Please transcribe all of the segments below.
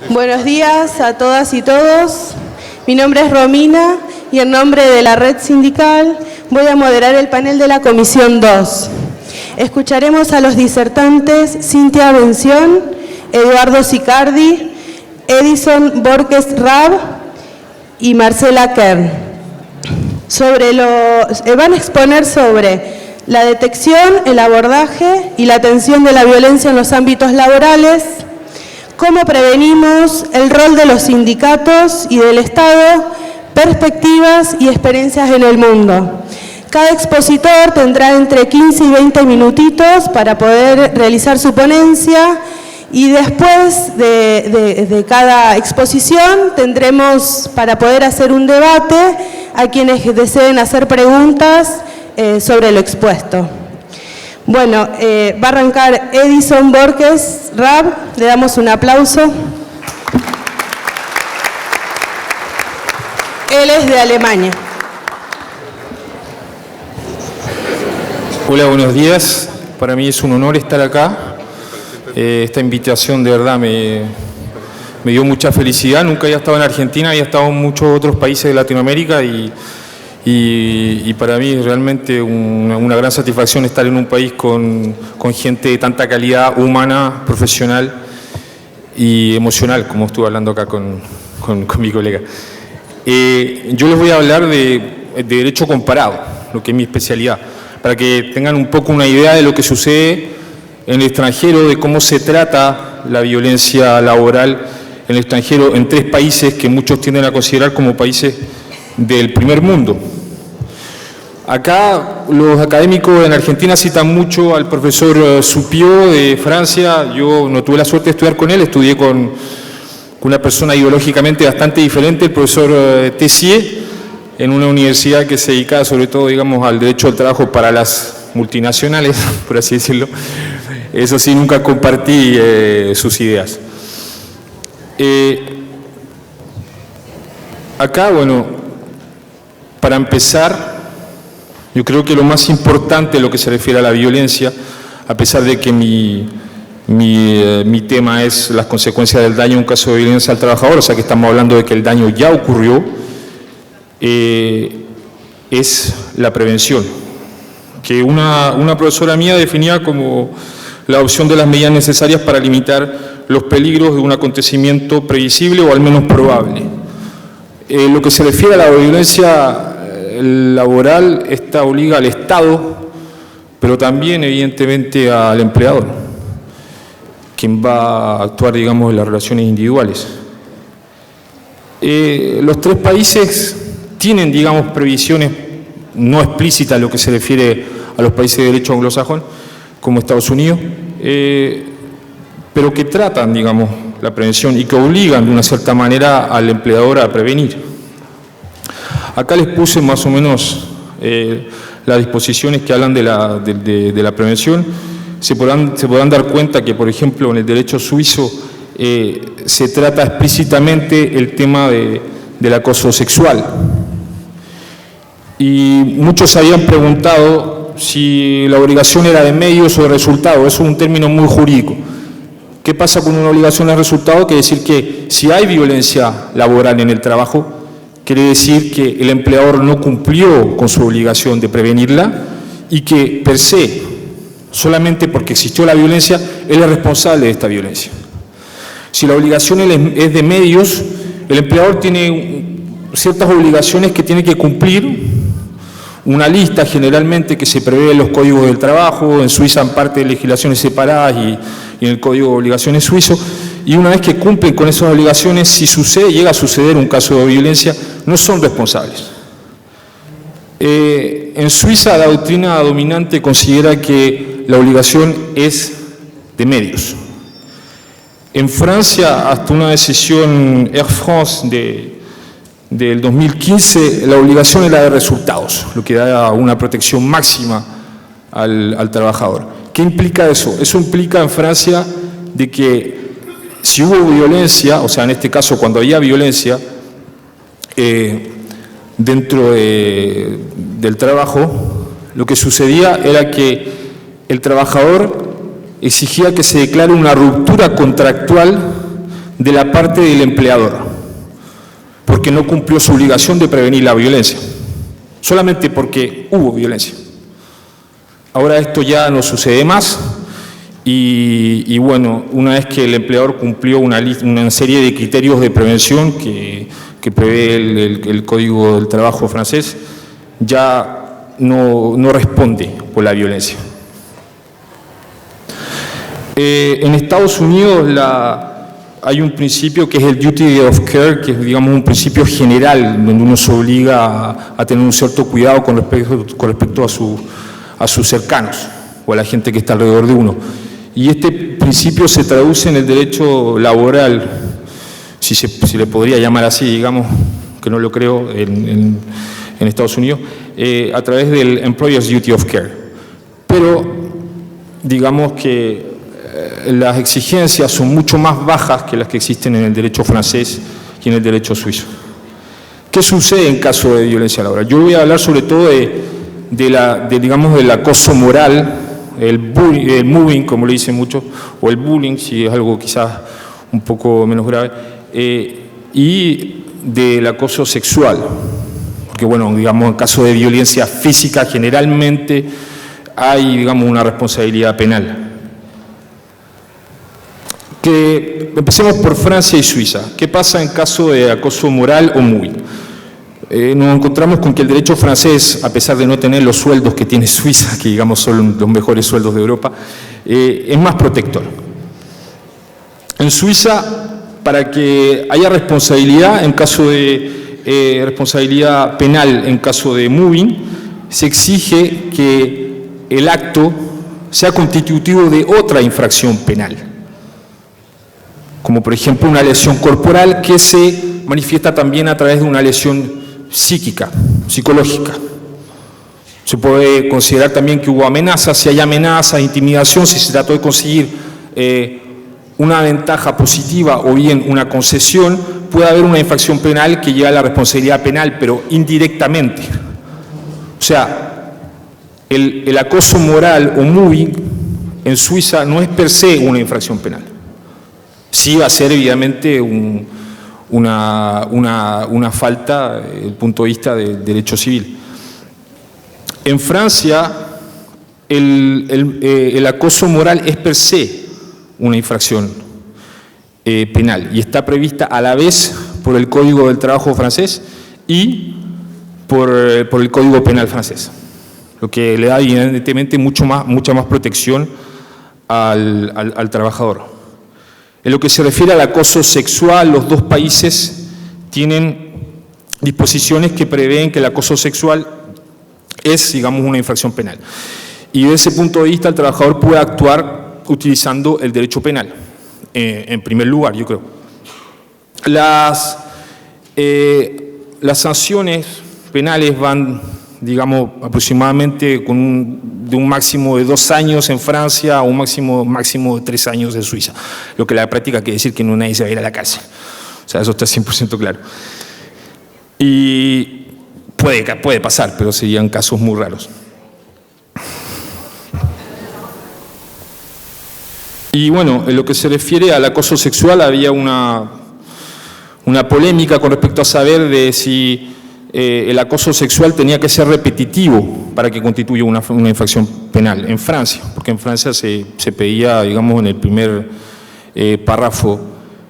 Buenos días a todas y todos. Mi nombre es Romina y en nombre de la Red Sindical voy a moderar el panel de la Comisión 2. Escucharemos a los disertantes Cintia Bención, Eduardo Sicardi, Edison Borges Rab y Marcela Kern. Van a exponer sobre la detección, el abordaje y la atención de la violencia en los ámbitos laborales, cómo prevenimos, el rol de los sindicatos y del Estado, perspectivas y experiencias en el mundo. Cada expositor tendrá entre 15 y 20 minutitos para poder realizar su ponencia y después de cada exposición tendremos para poder hacer un debate a quienes deseen hacer preguntas sobre lo expuesto. Bueno, va a arrancar Edison Borges Rab, le damos un aplauso. Él es de Alemania. Hola, buenos días. Para mí es un honor estar acá. Esta invitación de verdad me dio mucha felicidad. Nunca había estado en Argentina, había estado en muchos otros países de Latinoamérica y para mí es realmente una gran satisfacción estar en un país con gente de tanta calidad humana, profesional y emocional, como estuve hablando acá con mi colega. Yo les voy a hablar de derecho comparado, lo que es mi especialidad, para que tengan un poco una idea de lo que sucede en el extranjero, de cómo se trata la violencia laboral en el extranjero, en 3 países que muchos tienden a considerar como países del primer mundo. Acá los académicos en Argentina citan mucho al profesor Supió de Francia. Yo no tuve la suerte de estudiar con él, estudié con una persona ideológicamente bastante diferente, el profesor Tessier, en una universidad que se dedicaba sobre todo, digamos, al derecho al trabajo para las multinacionales, por así decirlo. Eso sí, nunca compartí sus ideas. Acá, bueno, para empezar, yo creo que lo más importante en lo que se refiere a la violencia, a pesar de que mi tema es las consecuencias del daño en un caso de violencia al trabajador, o sea que estamos hablando de que el daño ya ocurrió, es la prevención, que una profesora mía definía como la adopción de las medidas necesarias para limitar los peligros de un acontecimiento previsible o al menos probable. Lo que se refiere a la violencia laboral, esta obliga al Estado, pero también evidentemente al empleador, quien va a actuar, digamos, en las relaciones individuales. Los 3 países tienen, digamos, previsiones no explícitas en lo que se refiere a los países de derecho anglosajón, como Estados Unidos, pero que tratan, digamos, la prevención y que obligan de una cierta manera al empleador a prevenir. Acá les puse más o menos las disposiciones que hablan de la prevención. Se podrán dar cuenta que, por ejemplo, en el derecho suizo se trata explícitamente el tema del acoso sexual. Y muchos habían preguntado si la obligación era de medios o de resultado. Eso es un término muy jurídico. ¿Qué pasa con una obligación de resultado? Quiere decir que si hay violencia laboral en el trabajo, quiere decir que el empleador no cumplió con su obligación de prevenirla y que per se, solamente porque existió la violencia, él es responsable de esta violencia. Si la obligación es de medios, el empleador tiene ciertas obligaciones que tiene que cumplir, una lista generalmente que se prevé en los códigos del trabajo, en Suiza en parte de legislaciones separadas y en el código de obligaciones suizo, y una vez que cumplen con esas obligaciones, si llega a suceder un caso de violencia, no son responsables. En Suiza la doctrina dominante considera que la obligación es de medios. En Francia, hasta una decisión Air France del 2015, la obligación era de resultados, lo que da una protección máxima al trabajador. ¿Qué implica eso? Eso implica en Francia de que si hubo violencia, o sea, en este caso cuando había violencia dentro del trabajo, lo que sucedía era que el trabajador exigía que se declare una ruptura contractual de la parte del empleador, porque no cumplió su obligación de prevenir la violencia, solamente porque hubo violencia. Ahora esto ya no sucede más y bueno, una vez que el empleador cumplió una serie de criterios de prevención que prevé el Código del Trabajo francés, ya no responde por la violencia. En Estados Unidos hay un principio que es el duty of care, que es, digamos, un principio general donde uno se obliga a tener un cierto cuidado con respecto a sus cercanos o a la gente que está alrededor de uno. Y este principio se traduce en el derecho laboral, si le podría llamar así, digamos, que no lo creo, en Estados Unidos, a través del Employer's Duty of Care. Pero digamos que las exigencias son mucho más bajas que las que existen en el derecho francés y en el derecho suizo. ¿Qué sucede en caso de violencia laboral? Yo voy a hablar sobre todo digamos, del acoso moral, el mobbing, como le dicen muchos, o el bullying, si es algo quizás un poco menos grave, y del acoso sexual. Porque, bueno, digamos, en caso de violencia física, generalmente hay, digamos, una responsabilidad penal. Empecemos por Francia y Suiza. ¿Qué pasa en caso de acoso moral o mobbing? Nos encontramos con que el derecho francés, a pesar de no tener los sueldos que tiene Suiza, que digamos son los mejores sueldos de Europa, es más protector. En Suiza, para que haya responsabilidad en caso de responsabilidad penal en caso de mobbing, se exige que el acto sea constitutivo de otra infracción penal, como por ejemplo una lesión corporal que se manifiesta también a través de una lesión psíquica, psicológica. Se puede considerar también que hubo amenazas, si hay amenazas, intimidación, si se trató de conseguir una ventaja positiva o bien una concesión, puede haber una infracción penal que lleva a la responsabilidad penal, pero indirectamente. O sea, el acoso moral o mobbing en Suiza no es per se una infracción penal. Sí va a ser evidentemente una falta desde el punto de vista del derecho civil. En Francia, el acoso moral es per se una infracción penal y está prevista a la vez por el Código del Trabajo francés y por el Código Penal francés, lo que le da evidentemente mucha más protección al trabajador. En lo que se refiere al acoso sexual, los dos países tienen disposiciones que prevén que el acoso sexual es, digamos, una infracción penal. Y desde ese punto de vista el trabajador puede actuar utilizando el derecho penal, en primer lugar, yo creo. Las sanciones penales van, digamos, aproximadamente de un máximo de 2 años en Francia a un máximo de 3 años en Suiza, lo que la práctica quiere decir que no nadie se va a ir a la cárcel. O sea, eso está 100% claro. Y puede pasar, pero serían casos muy raros. Y bueno, en lo que se refiere al acoso sexual, había una polémica con respecto a saber de si el acoso sexual tenía que ser repetitivo para que constituya una infracción penal en Francia, porque en Francia se pedía, digamos, en el primer párrafo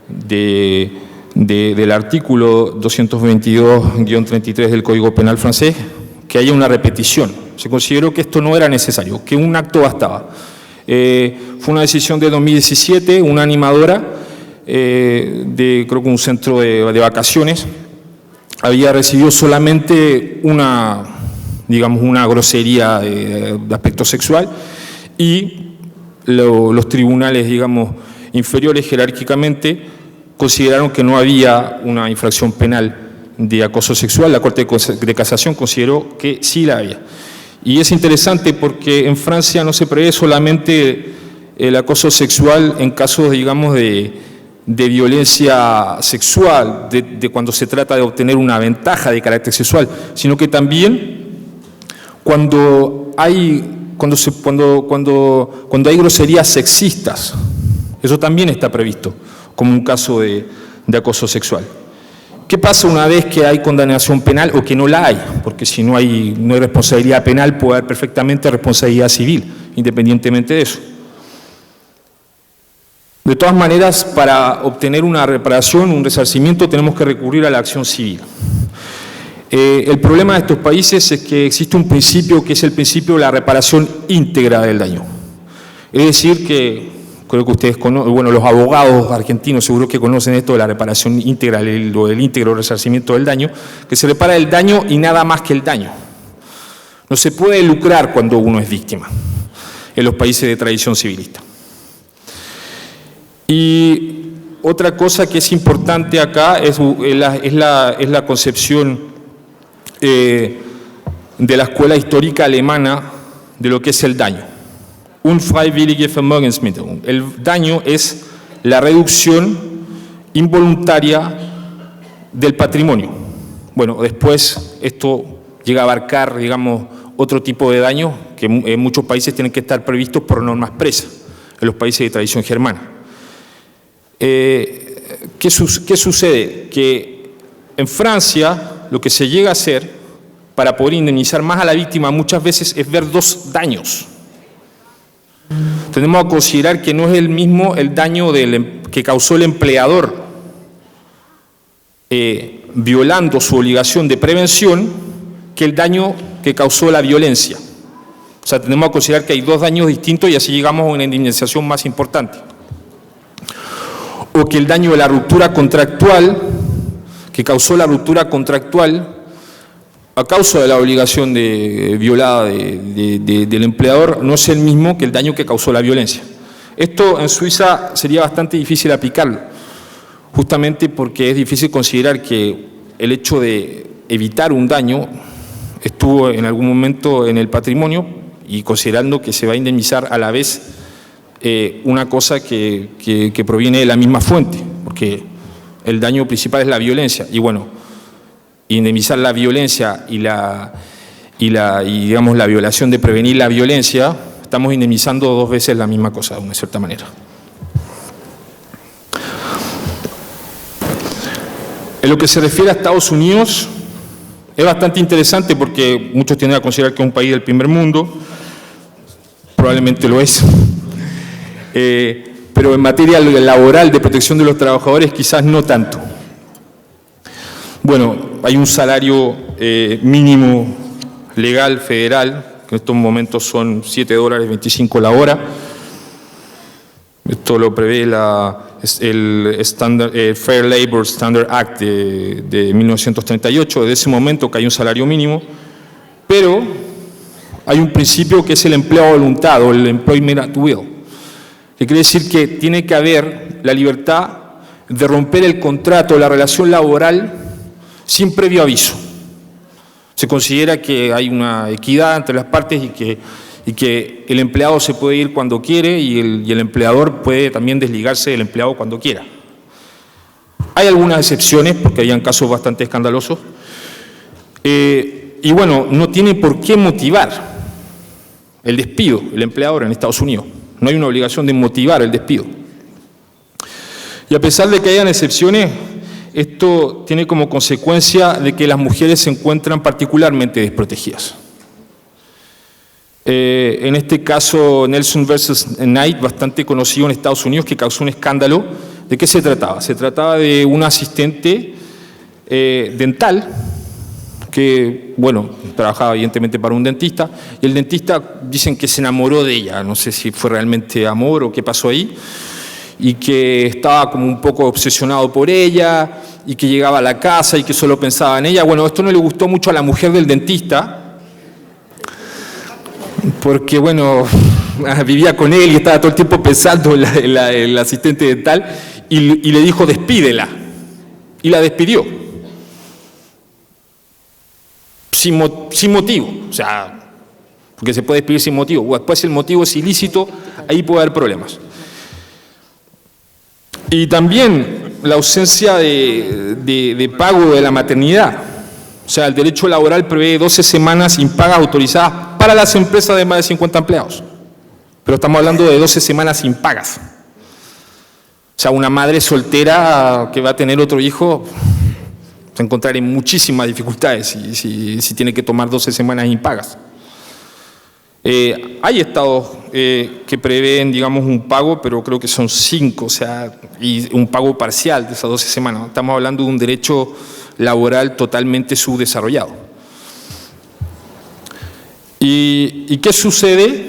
del artículo 222-33 del Código Penal francés que haya una repetición. Se consideró que esto no era necesario, que un acto bastaba. Fue una decisión de 2017, una animadora creo que un centro de vacaciones, había recibido solamente una grosería de aspecto sexual y los tribunales, digamos, inferiores jerárquicamente consideraron que no había una infracción penal de acoso sexual. La Corte de Casación consideró que sí la había. Y es interesante porque en Francia no se prevé solamente el acoso sexual en casos, digamos, de violencia sexual, de cuando se trata de obtener una ventaja de carácter sexual, sino que también cuando hay groserías sexistas, eso también está previsto, como un caso de acoso sexual. ¿Qué pasa una vez que hay condenación penal o que no la hay? Porque si no hay responsabilidad penal, puede haber perfectamente responsabilidad civil, independientemente de eso. De todas maneras, para obtener una reparación, un resarcimiento, tenemos que recurrir a la acción civil. El problema de estos países es que existe un principio que es el principio de la reparación íntegra del daño. Es decir, que creo que ustedes conocen, bueno, los abogados argentinos seguro que conocen esto de la reparación íntegra, o del íntegro resarcimiento del daño, que se repara el daño y nada más que el daño. No se puede lucrar cuando uno es víctima en los países de tradición civilista. Y otra cosa que es importante acá es la concepción de la escuela histórica alemana de lo que es el daño. Unfreiwillige Vermögensminderung. El daño es la reducción involuntaria del patrimonio. Bueno, después esto llega a abarcar, digamos, otro tipo de daño que en muchos países tienen que estar previstos por normas presas, en los países de tradición germana. ¿Qué sucede? Que en Francia lo que se llega a hacer para poder indemnizar más a la víctima muchas veces es ver dos daños. Tenemos que considerar que no es el mismo el daño que causó el empleador violando su obligación de prevención que el daño que causó la violencia. O sea, tenemos que considerar que hay dos daños distintos y así llegamos a una indemnización más importante. O que el daño de la ruptura contractual, que causó la ruptura contractual a causa de la obligación violada del empleador, no es el mismo que el daño que causó la violencia. Esto en Suiza sería bastante difícil aplicarlo, justamente porque es difícil considerar que el hecho de evitar un daño estuvo en algún momento en el patrimonio y considerando que se va a indemnizar a la vez una cosa que proviene de la misma fuente, porque el daño principal es la violencia. Y bueno, indemnizar la violencia y digamos la violación de prevenir la violencia, estamos indemnizando dos veces la misma cosa, de una cierta manera. En lo que se refiere a Estados Unidos, es bastante interesante porque muchos tienden a considerar que es un país del primer mundo, probablemente lo es, pero en materia laboral de protección de los trabajadores quizás no tanto. Bueno, hay un salario mínimo legal federal, que en estos momentos son $7.25 la hora. Esto lo prevé el Fair Labor Standard Act de 1938, desde ese momento que hay un salario mínimo, pero hay un principio que es el empleo voluntad o el employment at will, que quiere decir que tiene que haber la libertad de romper el contrato, la relación laboral, sin previo aviso. Se considera que hay una equidad entre las partes y que el empleado se puede ir cuando quiere y el empleador puede también desligarse del empleado cuando quiera. Hay algunas excepciones, porque habían casos bastante escandalosos, y bueno, no tiene por qué motivar el despido el empleador en Estados Unidos. No hay una obligación de motivar el despido. Y a pesar de que hayan excepciones, esto tiene como consecuencia de que las mujeres se encuentran particularmente desprotegidas. En este caso, Nelson versus Knight, bastante conocido en Estados Unidos, que causó un escándalo. ¿De qué se trataba? Se trataba de una asistente dental que, bueno, trabajaba evidentemente para un dentista, y el dentista dicen que se enamoró de ella, no sé si fue realmente amor o qué pasó ahí, y que estaba como un poco obsesionado por ella, y que llegaba a la casa y que solo pensaba en ella. Bueno, esto no le gustó mucho a la mujer del dentista, porque, bueno, vivía con él y estaba todo el tiempo pensando en la asistente dental, y le dijo, despídela, y la despidió. Sin motivo, o sea, porque se puede despedir sin motivo, o después el motivo es ilícito, ahí puede haber problemas. Y también la ausencia de pago de la maternidad. O sea, el derecho laboral prevé 12 semanas impagas autorizadas para las empresas de más de 50 empleados. Pero estamos hablando de 12 semanas impagas. O sea, una madre soltera que va a tener otro hijo se encontrará en muchísimas dificultades si tiene que tomar 12 semanas impagas. Hay estados que prevén, digamos, un pago, pero creo que son 5, o sea, y un pago parcial de esas 12 semanas. Estamos hablando de un derecho laboral totalmente subdesarrollado. ¿Y qué sucede?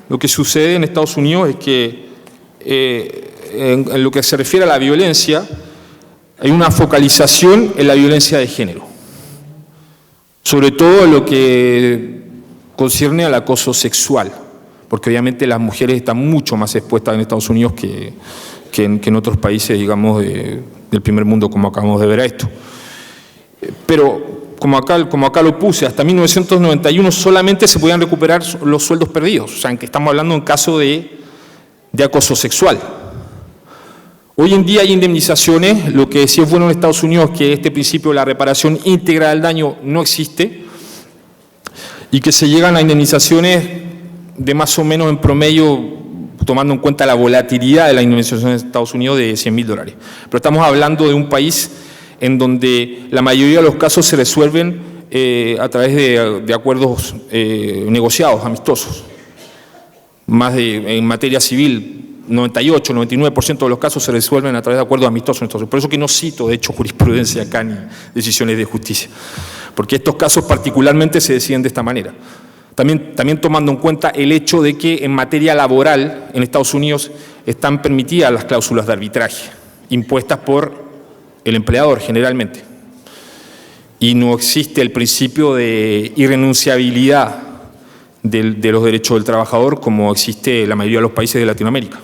Lo que sucede en Estados Unidos es que en lo que se refiere a la violencia, hay una focalización en la violencia de género, sobre todo lo que concierne al acoso sexual, porque obviamente las mujeres están mucho más expuestas en Estados Unidos que en otros países, digamos, del primer mundo, como acabamos de ver a esto. Pero, como acá lo puse, hasta 1991 solamente se podían recuperar los sueldos perdidos, o sea, en que estamos hablando en caso de acoso sexual. Hoy en día hay indemnizaciones, lo que sí es bueno en Estados Unidos es que este principio de la reparación íntegra del daño no existe y que se llegan a indemnizaciones de más o menos en promedio, tomando en cuenta la volatilidad de la indemnización en Estados Unidos, de $100.000. Pero estamos hablando de un país en donde la mayoría de los casos se resuelven a través de acuerdos negociados, amistosos. Más en materia civil, 98, 99% de los casos se resuelven a través de acuerdos amistosos. Entonces, por eso que no cito, de hecho, jurisprudencia acá ni decisiones de justicia, porque estos casos particularmente se deciden de esta manera. También tomando en cuenta el hecho de que en materia laboral en Estados Unidos están permitidas las cláusulas de arbitraje, impuestas por el empleador generalmente, y no existe el principio de irrenunciabilidad de los derechos del trabajador como existe en la mayoría de los países de Latinoamérica.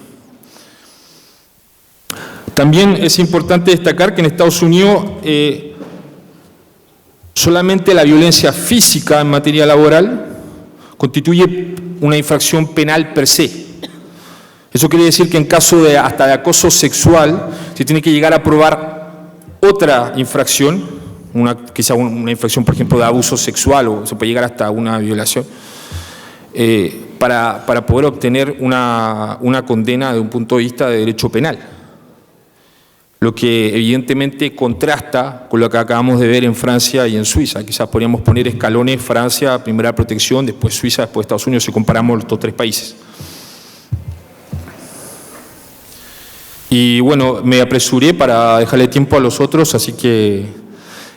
También es importante destacar que en Estados Unidos solamente la violencia física en materia laboral constituye una infracción penal per se. Eso quiere decir que en caso hasta de acoso sexual se tiene que llegar a probar otra infracción, quizá una infracción, por ejemplo, de abuso sexual, o se puede llegar hasta una violación, para poder obtener una condena de un punto de vista de derecho penal. Lo que evidentemente contrasta con lo que acabamos de ver en Francia y en Suiza. Quizás podríamos poner escalones: Francia, primera protección, después Suiza, después Estados Unidos, si comparamos estos 3 países. Y bueno, me apresuré para dejarle tiempo a los otros, así que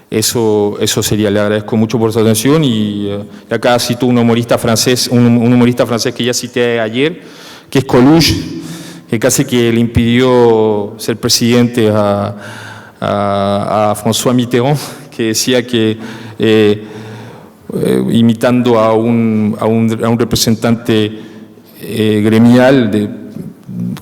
eso sería. Le agradezco mucho por su atención y acá cito un humorista francés que ya cité ayer, que es Coluche, que casi que le impidió ser presidente a François Mitterrand, que decía que, imitando a un representante gremial,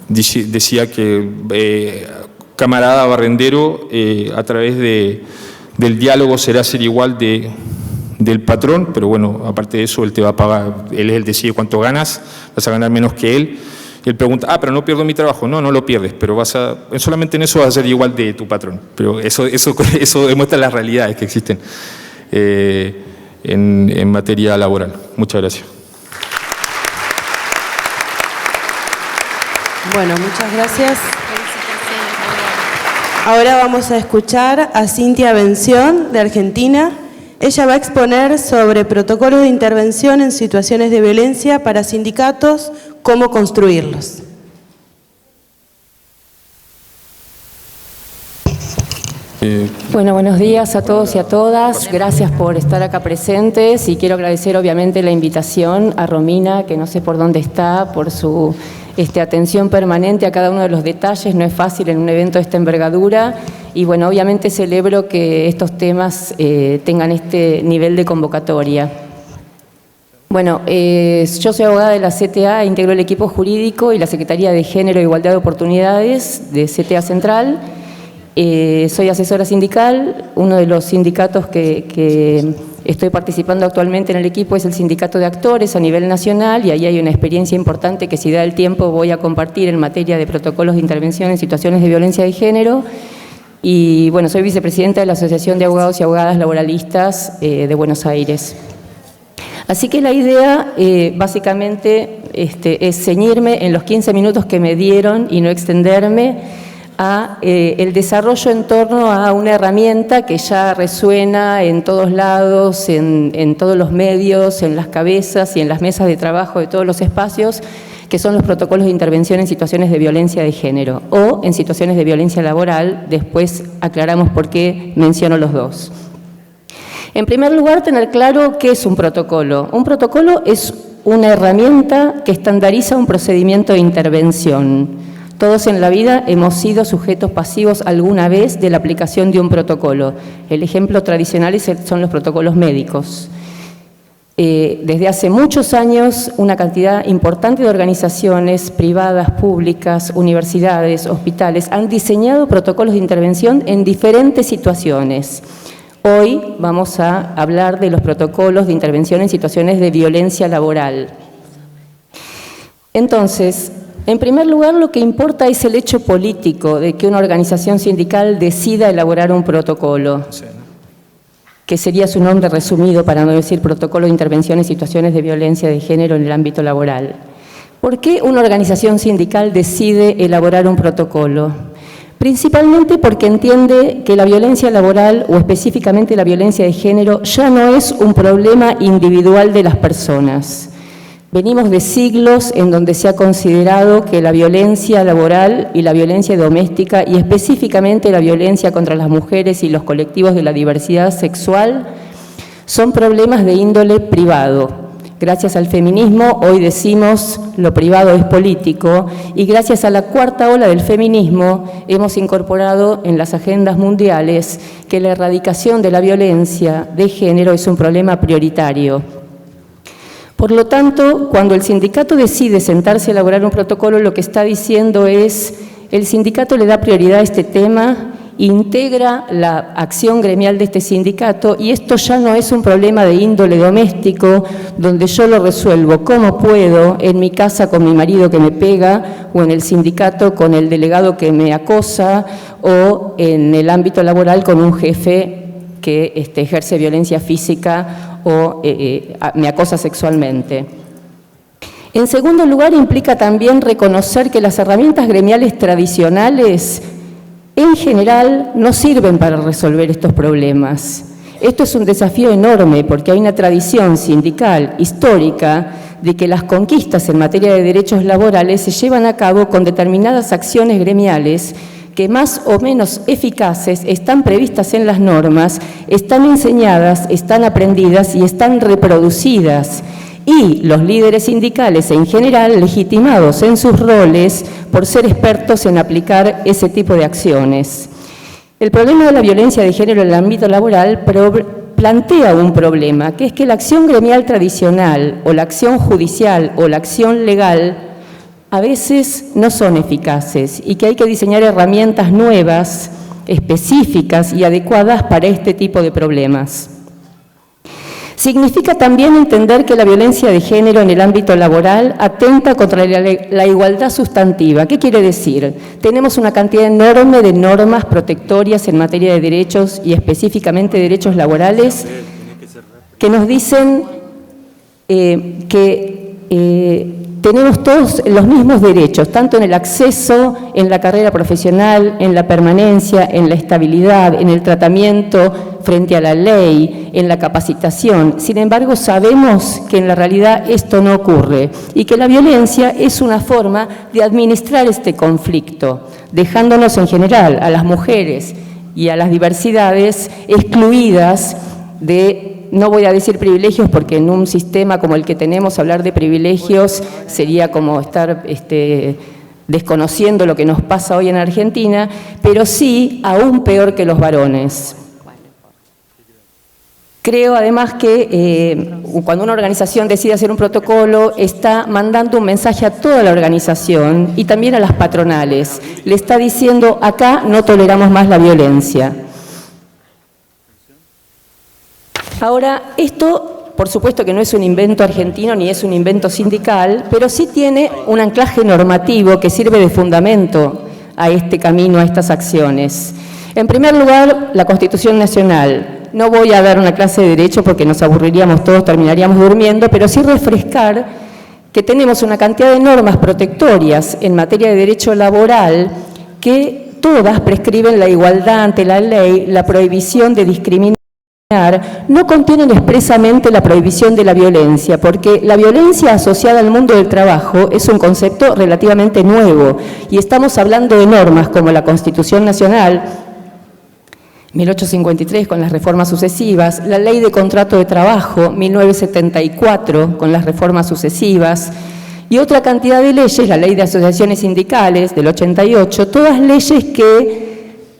decía que camarada barrendero, a través del diálogo será ser igual del patrón, pero bueno, aparte de eso, él te va a pagar, él decide cuánto ganas, vas a ganar menos que él. Y él pregunta: pero no pierdo mi trabajo. No lo pierdes, pero solamente en eso vas a ser igual de tu patrón. Pero eso demuestra las realidades que existen en materia laboral. Muchas gracias. Bueno, muchas gracias. Ahora vamos a escuchar a Cintia Bención, de Argentina. Ella va a exponer sobre protocolos de intervención en situaciones de violencia para sindicatos, cómo construirlos. Bueno, buenos días a todos y a todas. Gracias por estar acá presentes y quiero agradecer obviamente la invitación a Romina, que no sé por dónde está, por su atención permanente a cada uno de los detalles. No es fácil en un evento de esta envergadura y bueno, obviamente celebro que estos temas tengan este nivel de convocatoria. Bueno, yo soy abogada de la CTA, integro el equipo jurídico y la Secretaría de Género e Igualdad de Oportunidades de CTA Central. Soy asesora sindical. Uno de los sindicatos que estoy participando actualmente en el equipo es el Sindicato de Actores a nivel nacional, y ahí hay una experiencia importante que, si da el tiempo, voy a compartir en materia de protocolos de intervención en situaciones de violencia de género. Y bueno, soy vicepresidenta de la Asociación de Abogados y Abogadas Laboralistas de Buenos Aires. Así que la idea básicamente es ceñirme en los 15 minutos que me dieron y no extenderme a el desarrollo en torno a una herramienta que ya resuena en todos lados, en todos los medios, en las cabezas y en las mesas de trabajo de todos los espacios, que son los protocolos de intervención en situaciones de violencia de género o en situaciones de violencia laboral. Después aclaramos por qué menciono los dos. En primer lugar, tener claro qué es un protocolo. Un protocolo es una herramienta que estandariza un procedimiento de intervención. Todos en la vida hemos sido sujetos pasivos alguna vez de la aplicación de un protocolo. El ejemplo tradicional son los protocolos médicos. Desde hace muchos años, una cantidad importante de organizaciones privadas, públicas, universidades, hospitales, han diseñado protocolos de intervención en diferentes situaciones. Hoy vamos a hablar de los protocolos de intervención en situaciones de violencia laboral. Entonces, en primer lugar, lo que importa es el hecho político de que una organización sindical decida elaborar un protocolo, que sería su nombre resumido, para no decir protocolo de intervención en situaciones de violencia de género en el ámbito laboral. ¿Por qué una organización sindical decide elaborar un protocolo? Principalmente porque entiende que la violencia laboral, o específicamente la violencia de género, ya no es un problema individual de las personas. Venimos de siglos en donde se ha considerado que la violencia laboral y la violencia doméstica, y específicamente la violencia contra las mujeres y los colectivos de la diversidad sexual, son problemas de índole privado. Gracias al feminismo, hoy decimos lo privado es político, y gracias a la cuarta ola del feminismo hemos incorporado en las agendas mundiales que la erradicación de la violencia de género es un problema prioritario. Por lo tanto, cuando el sindicato decide sentarse a elaborar un protocolo, lo que está diciendo es, el sindicato le da prioridad a este tema, integra la acción gremial de este sindicato, y esto ya no es un problema de índole doméstico, donde yo lo resuelvo como puedo, en mi casa con mi marido que me pega, o en el sindicato con el delegado que me acosa, o en el ámbito laboral con un jefe que ejerce violencia física o me acosa sexualmente. En segundo lugar, implica también reconocer que las herramientas gremiales tradicionales en general no sirven para resolver estos problemas. Esto es un desafío enorme porque hay una tradición sindical histórica de que las conquistas en materia de derechos laborales se llevan a cabo con determinadas acciones gremiales que más o menos eficaces están previstas en las normas, están enseñadas, están aprendidas y están reproducidas. Y los líderes sindicales en general legitimados en sus roles por ser expertos en aplicar ese tipo de acciones. El problema de la violencia de género en el ámbito laboral plantea un problema, que es que la acción gremial tradicional o la acción judicial o la acción legal a veces no son eficaces y que hay que diseñar herramientas nuevas, específicas y adecuadas para este tipo de problemas. Significa también entender que la violencia de género en el ámbito laboral atenta contra la igualdad sustantiva. ¿Qué quiere decir? Tenemos una cantidad enorme de normas protectorias en materia de derechos y específicamente derechos laborales que nos dicen que tenemos todos los mismos derechos, tanto en el acceso, en la carrera profesional, en la permanencia, en la estabilidad, en el tratamiento frente a la ley, en la capacitación. Sin embargo, sabemos que en la realidad esto no ocurre y que la violencia es una forma de administrar este conflicto, dejándonos en general a las mujeres y a las diversidades excluidas de, no voy a decir privilegios porque en un sistema como el que tenemos hablar de privilegios sería como estar desconociendo lo que nos pasa hoy en Argentina, pero sí aún peor que los varones. Creo además que cuando una organización decide hacer un protocolo está mandando un mensaje a toda la organización y también a las patronales. Le está diciendo, acá no toleramos más la violencia. Ahora, esto, por supuesto que no es un invento argentino ni es un invento sindical, pero sí tiene un anclaje normativo que sirve de fundamento a este camino, a estas acciones. En primer lugar, la Constitución Nacional. No voy a dar una clase de derecho porque nos aburriríamos todos, terminaríamos durmiendo, pero sí refrescar que tenemos una cantidad de normas protectorias en materia de derecho laboral que todas prescriben la igualdad ante la ley, la prohibición de discriminar, no contienen expresamente la prohibición de la violencia, porque la violencia asociada al mundo del trabajo es un concepto relativamente nuevo y estamos hablando de normas como la Constitución Nacional 1853 con las reformas sucesivas, la Ley de Contrato de Trabajo 1974 con las reformas sucesivas y otra cantidad de leyes, la Ley de Asociaciones Sindicales del 88, todas leyes que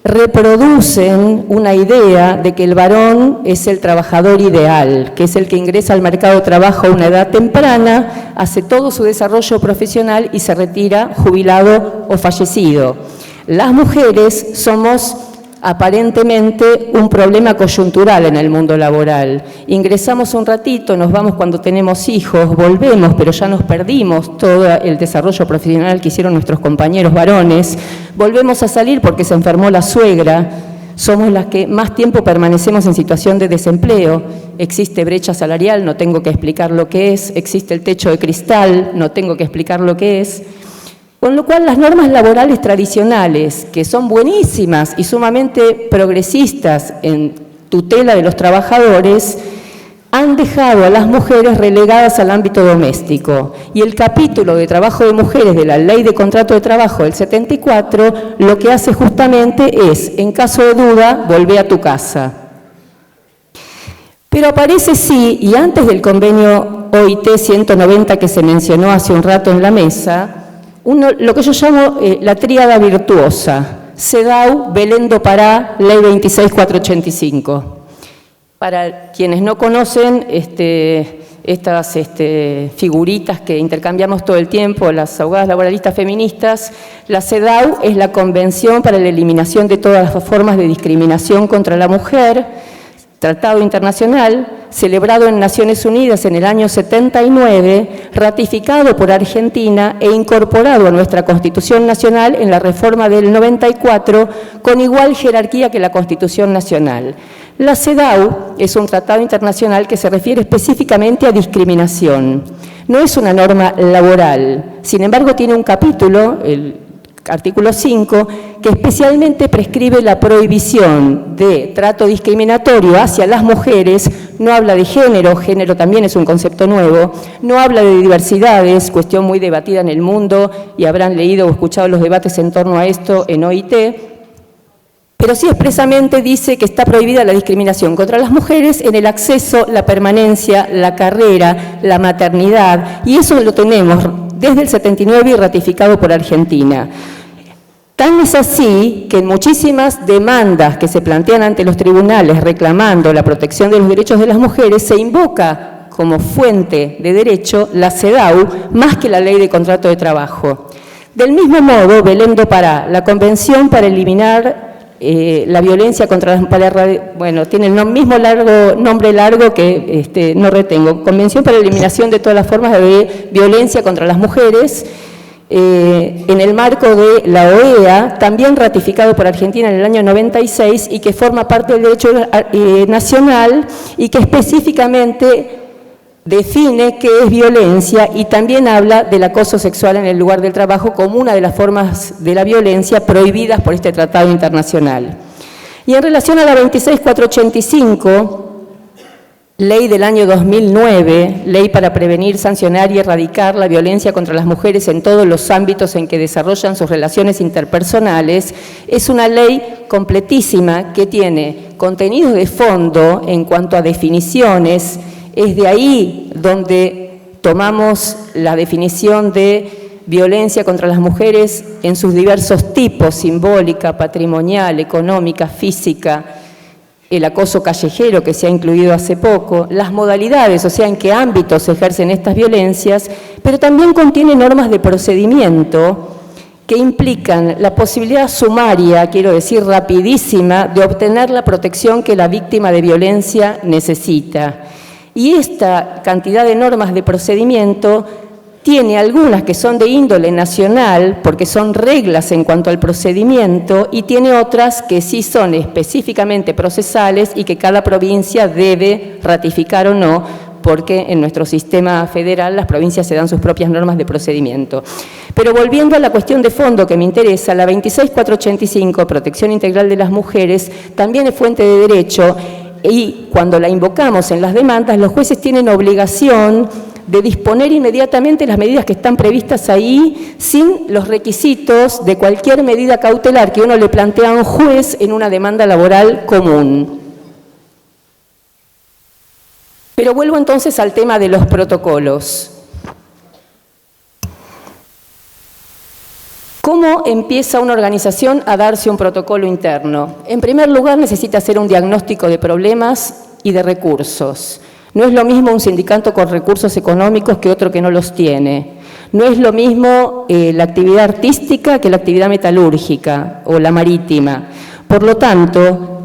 reproducen una idea de que el varón es el trabajador ideal, que es el que ingresa al mercado de trabajo a una edad temprana, hace todo su desarrollo profesional y se retira jubilado o fallecido. Las mujeres somos aparentemente un problema coyuntural en el mundo laboral. Ingresamos un ratito, nos vamos cuando tenemos hijos, volvemos, pero ya nos perdimos todo el desarrollo profesional que hicieron nuestros compañeros varones, volvemos a salir porque se enfermó la suegra, somos las que más tiempo permanecemos en situación de desempleo, existe brecha salarial, no tengo que explicar lo que es, existe el techo de cristal, no tengo que explicar lo que es. Con lo cual las normas laborales tradicionales, que son buenísimas y sumamente progresistas en tutela de los trabajadores, han dejado a las mujeres relegadas al ámbito doméstico. Y el capítulo de trabajo de mujeres de la Ley de Contrato de Trabajo del 74 lo que hace justamente es, en caso de duda, volvé a tu casa. Pero aparece sí, y antes del convenio OIT 190 que se mencionó hace un rato en la mesa, lo que yo llamo la tríada virtuosa, CEDAW, Belén do Pará, Ley 26485. Para quienes no conocen estas figuritas que intercambiamos todo el tiempo, las abogadas laboralistas feministas, la CEDAW es la Convención para la Eliminación de todas las formas de discriminación contra la mujer, tratado internacional, celebrado en Naciones Unidas en el año 79, ratificado por Argentina e incorporado a nuestra Constitución Nacional en la reforma del 94, con igual jerarquía que la Constitución Nacional. La CEDAW es un tratado internacional que se refiere específicamente a discriminación. No es una norma laboral, sin embargo tiene un capítulo, el artículo 5, que especialmente prescribe la prohibición de trato discriminatorio hacia las mujeres, no habla de género, género también es un concepto nuevo, no habla de diversidades, cuestión muy debatida en el mundo y habrán leído o escuchado los debates en torno a esto en OIT, pero sí expresamente dice que está prohibida la discriminación contra las mujeres en el acceso, la permanencia, la carrera, la maternidad, y eso lo tenemos desde el 79 y ratificado por Argentina. Tan es así que en muchísimas demandas que se plantean ante los tribunales reclamando la protección de los derechos de las mujeres, se invoca como fuente de derecho la CEDAW más que la Ley de Contrato de Trabajo. Del mismo modo, Belén do Pará, la Convención para eliminar la violencia contra las mujeres, bueno, tiene el mismo nombre largo que no retengo, Convención para la Eliminación de todas las formas de violencia contra las mujeres, en el marco de la OEA, también ratificado por Argentina en el año 96 y que forma parte del derecho nacional y que específicamente define qué es violencia y también habla del acoso sexual en el lugar del trabajo como una de las formas de la violencia prohibidas por este tratado internacional. Y en relación a la 26485, ley del año 2009, ley para prevenir, sancionar y erradicar la violencia contra las mujeres en todos los ámbitos en que desarrollan sus relaciones interpersonales, es una ley completísima que tiene contenidos de fondo en cuanto a definiciones. Es de ahí donde tomamos la definición de violencia contra las mujeres en sus diversos tipos, simbólica, patrimonial, económica, física, el acoso callejero que se ha incluido hace poco, las modalidades, o sea, en qué ámbitos se ejercen estas violencias, pero también contiene normas de procedimiento que implican la posibilidad sumaria, quiero decir rapidísima, de obtener la protección que la víctima de violencia necesita. Y esta cantidad de normas de procedimiento tiene algunas que son de índole nacional, porque son reglas en cuanto al procedimiento, y tiene otras que sí son específicamente procesales y que cada provincia debe ratificar o no porque en nuestro sistema federal las provincias se dan sus propias normas de procedimiento. Pero volviendo a la cuestión de fondo que me interesa, la 26485, protección integral de las mujeres, también es fuente de derecho y cuando la invocamos en las demandas, los jueces tienen obligación de disponer inmediatamente las medidas que están previstas ahí sin los requisitos de cualquier medida cautelar que uno le plantea a un juez en una demanda laboral común. Pero vuelvo entonces al tema de los protocolos. ¿Cómo empieza una organización a darse un protocolo interno? En primer lugar, necesita hacer un diagnóstico de problemas y de recursos. No es lo mismo un sindicato con recursos económicos que otro que no los tiene. No es lo mismo la actividad artística que la actividad metalúrgica o la marítima. Por lo tanto,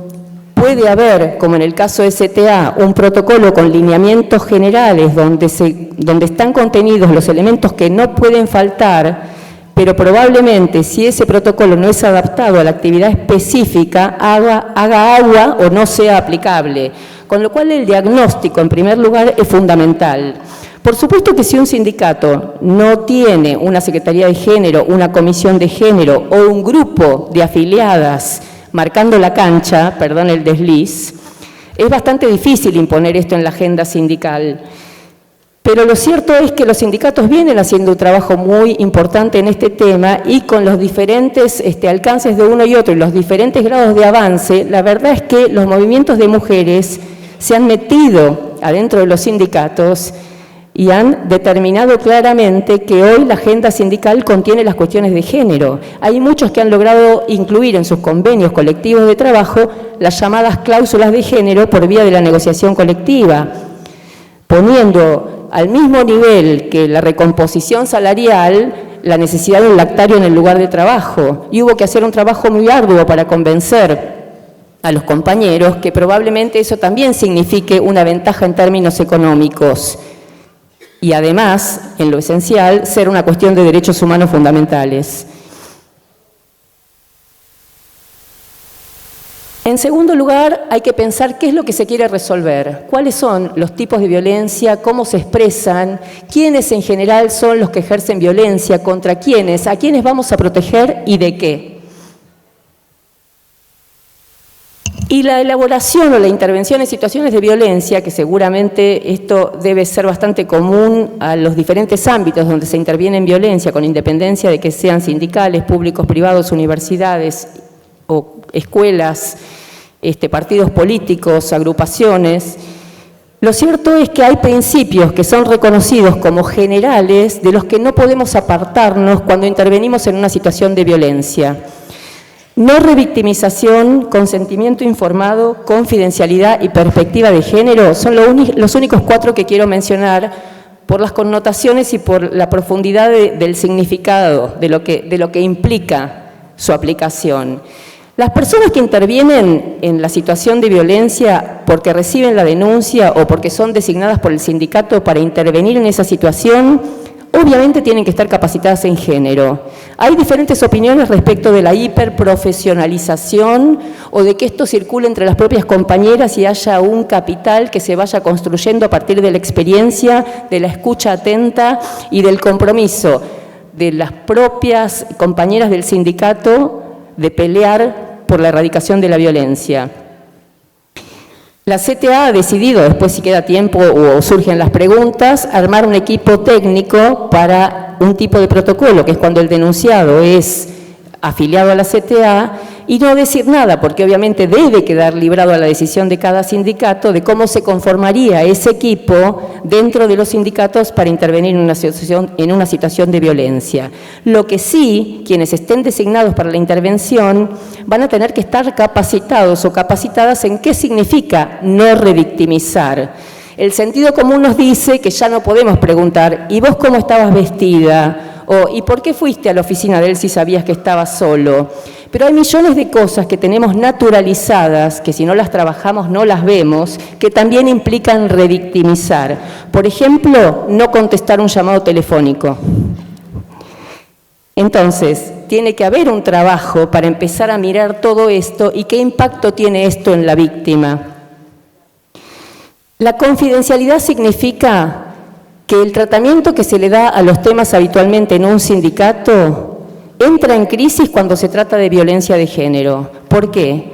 puede haber, como en el caso de STA, un protocolo con lineamientos generales donde están contenidos los elementos que no pueden faltar, pero probablemente si ese protocolo no es adaptado a la actividad específica, haga agua o no sea aplicable. Con lo cual el diagnóstico, en primer lugar, es fundamental. Por supuesto que si un sindicato no tiene una Secretaría de Género, una Comisión de Género o un grupo de afiliadas marcando la cancha, perdón el desliz, es bastante difícil imponer esto en la agenda sindical. Pero lo cierto es que los sindicatos vienen haciendo un trabajo muy importante en este tema y con los diferentes alcances de uno y otro y los diferentes grados de avance, la verdad es que los movimientos de mujeres se han metido adentro de los sindicatos y han determinado claramente que hoy la agenda sindical contiene las cuestiones de género. Hay muchos que han logrado incluir en sus convenios colectivos de trabajo las llamadas cláusulas de género por vía de la negociación colectiva, poniendo al mismo nivel que la recomposición salarial, la necesidad de un lactario en el lugar de trabajo. Y hubo que hacer un trabajo muy arduo para convencer a los compañeros que probablemente eso también signifique una ventaja en términos económicos. Y además, en lo esencial, ser una cuestión de derechos humanos fundamentales. En segundo lugar, hay que pensar qué es lo que se quiere resolver, cuáles son los tipos de violencia, cómo se expresan, quiénes en general son los que ejercen violencia, contra quiénes, a quiénes vamos a proteger y de qué. Y la elaboración o la intervención en situaciones de violencia, que seguramente esto debe ser bastante común a los diferentes ámbitos donde se interviene en violencia, con independencia de que sean sindicales, públicos, privados, universidades o escuelas, partidos políticos, agrupaciones. Lo cierto es que hay principios que son reconocidos como generales de los que no podemos apartarnos cuando intervenimos en una situación de violencia. No revictimización, consentimiento informado, confidencialidad y perspectiva de género son los únicos 4 que quiero mencionar por las connotaciones y por la profundidad del significado, de lo que implica su aplicación. Las personas que intervienen en la situación de violencia porque reciben la denuncia o porque son designadas por el sindicato para intervenir en esa situación, obviamente tienen que estar capacitadas en género. Hay diferentes opiniones respecto de la hiperprofesionalización o de que esto circule entre las propias compañeras y haya un capital que se vaya construyendo a partir de la experiencia, de la escucha atenta y del compromiso de las propias compañeras del sindicato de pelear por la erradicación de la violencia. La CTA ha decidido, después si queda tiempo o surgen las preguntas, armar un equipo técnico para un tipo de protocolo, que es cuando el denunciado es afiliado a la CTA, y no decir nada, porque obviamente debe quedar librado a la decisión de cada sindicato de cómo se conformaría ese equipo dentro de los sindicatos para intervenir en una situación de violencia. Lo que sí, quienes estén designados para la intervención van a tener que estar capacitados o capacitadas en qué significa no revictimizar. El sentido común nos dice que ya no podemos preguntar, ¿y vos cómo estabas vestida? O ¿y por qué fuiste a la oficina de él si sabías que estaba solo? Pero hay millones de cosas que tenemos naturalizadas, que si no las trabajamos no las vemos, que también implican revictimizar. Por ejemplo, no contestar un llamado telefónico. Entonces, tiene que haber un trabajo para empezar a mirar todo esto y qué impacto tiene esto en la víctima. La confidencialidad significa que el tratamiento que se le da a los temas habitualmente en un sindicato entra en crisis cuando se trata de violencia de género. ¿Por qué?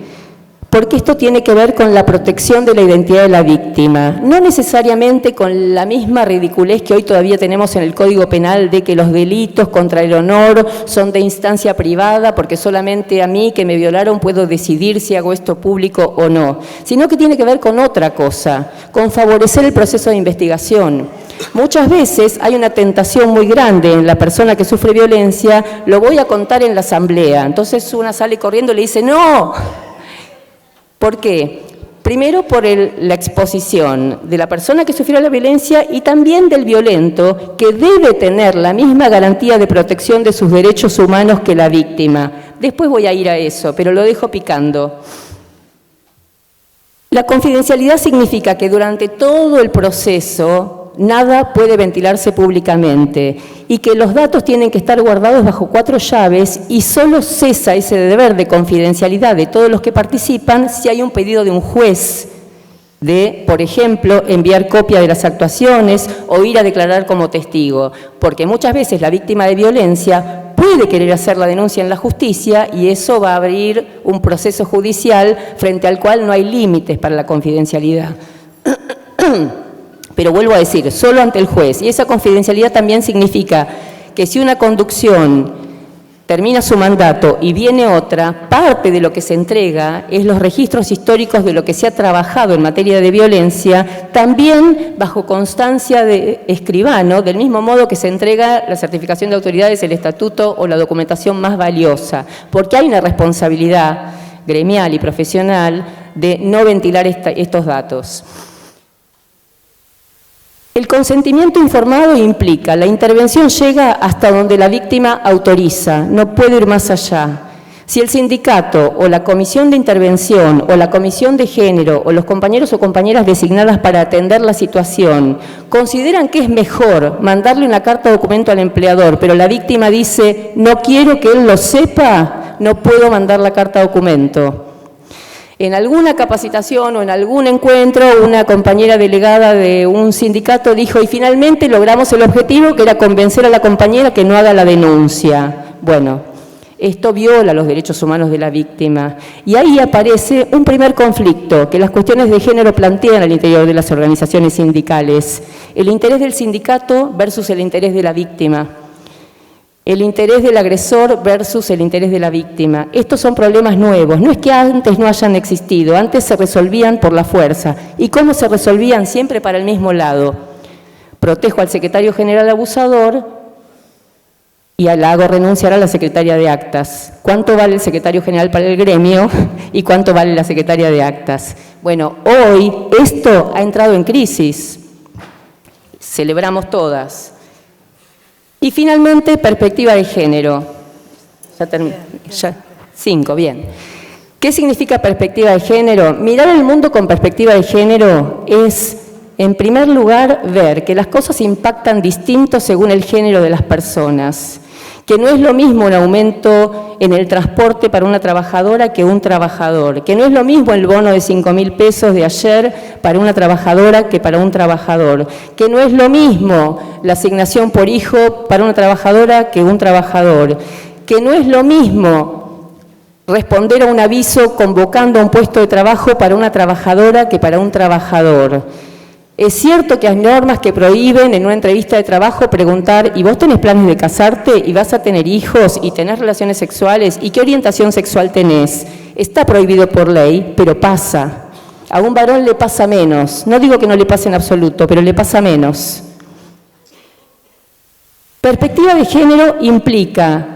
Porque esto tiene que ver con la protección de la identidad de la víctima, no necesariamente con la misma ridiculez que hoy todavía tenemos en el Código Penal de que los delitos contra el honor son de instancia privada porque solamente a mí que me violaron puedo decidir si hago esto público o no, sino que tiene que ver con otra cosa, con favorecer el proceso de investigación. Muchas veces hay una tentación muy grande en la persona que sufre violencia, lo voy a contar en la asamblea, entonces una sale corriendo y le dice ¡no! ¿Por qué? Primero por la exposición de la persona que sufrió la violencia y también del violento, que debe tener la misma garantía de protección de sus derechos humanos que la víctima. Después voy a ir a eso, pero lo dejo picando. La confidencialidad significa que durante todo el proceso nada puede ventilarse públicamente y que los datos tienen que estar guardados bajo 4 llaves y solo cesa ese deber de confidencialidad de todos los que participan si hay un pedido de un juez de, por ejemplo, enviar copia de las actuaciones o ir a declarar como testigo, porque muchas veces la víctima de violencia puede querer hacer la denuncia en la justicia y eso va a abrir un proceso judicial frente al cual no hay límites para la confidencialidad. Pero vuelvo a decir, solo ante el juez. Y esa confidencialidad también significa que si una conducción termina su mandato y viene otra, parte de lo que se entrega es los registros históricos de lo que se ha trabajado en materia de violencia, también bajo constancia de escribano, del mismo modo que se entrega la certificación de autoridades, el estatuto o la documentación más valiosa, porque hay una responsabilidad gremial y profesional de no ventilar estos datos. El consentimiento informado implica, la intervención llega hasta donde la víctima autoriza, no puede ir más allá. Si el sindicato o la comisión de intervención o la comisión de género o los compañeros o compañeras designadas para atender la situación consideran que es mejor mandarle una carta documento al empleador, pero la víctima dice, no quiero que él lo sepa, no puedo mandar la carta documento. En alguna capacitación o en algún encuentro, una compañera delegada de un sindicato dijo, y finalmente logramos el objetivo, que era convencer a la compañera que no haga la denuncia. Bueno, esto viola los derechos humanos de la víctima. Y ahí aparece un primer conflicto que las cuestiones de género plantean al interior de las organizaciones sindicales. El interés del sindicato versus el interés de la víctima. El interés del agresor versus el interés de la víctima. Estos son problemas nuevos, no es que antes no hayan existido, antes se resolvían por la fuerza. ¿Y cómo se resolvían? Siempre para el mismo lado. Protejo al secretario general abusador y la hago renunciar a la secretaria de actas. ¿Cuánto vale el secretario general para el gremio y cuánto vale la secretaria de actas? Bueno, hoy esto ha entrado en crisis. Celebramos todas. Y finalmente, perspectiva de género. Ya terminé. 5, bien. ¿Qué significa perspectiva de género? Mirar el mundo con perspectiva de género es, en primer lugar, ver que las cosas impactan distinto según el género de las personas. Que no es lo mismo un aumento en el transporte para una trabajadora que un trabajador, que no es lo mismo el bono de 5.000 pesos de ayer para una trabajadora que para un trabajador, que no es lo mismo la asignación por hijo para una trabajadora que un trabajador, que no es lo mismo responder a un aviso convocando a un puesto de trabajo para una trabajadora que para un trabajador. Es cierto que hay normas que prohíben en una entrevista de trabajo preguntar ¿y vos tenés planes de casarte? ¿Y vas a tener hijos? ¿Y tenés relaciones sexuales? ¿Y qué orientación sexual tenés? Está prohibido por ley, pero pasa. A un varón le pasa menos. No digo que no le pase en absoluto, pero le pasa menos. Perspectiva de género implica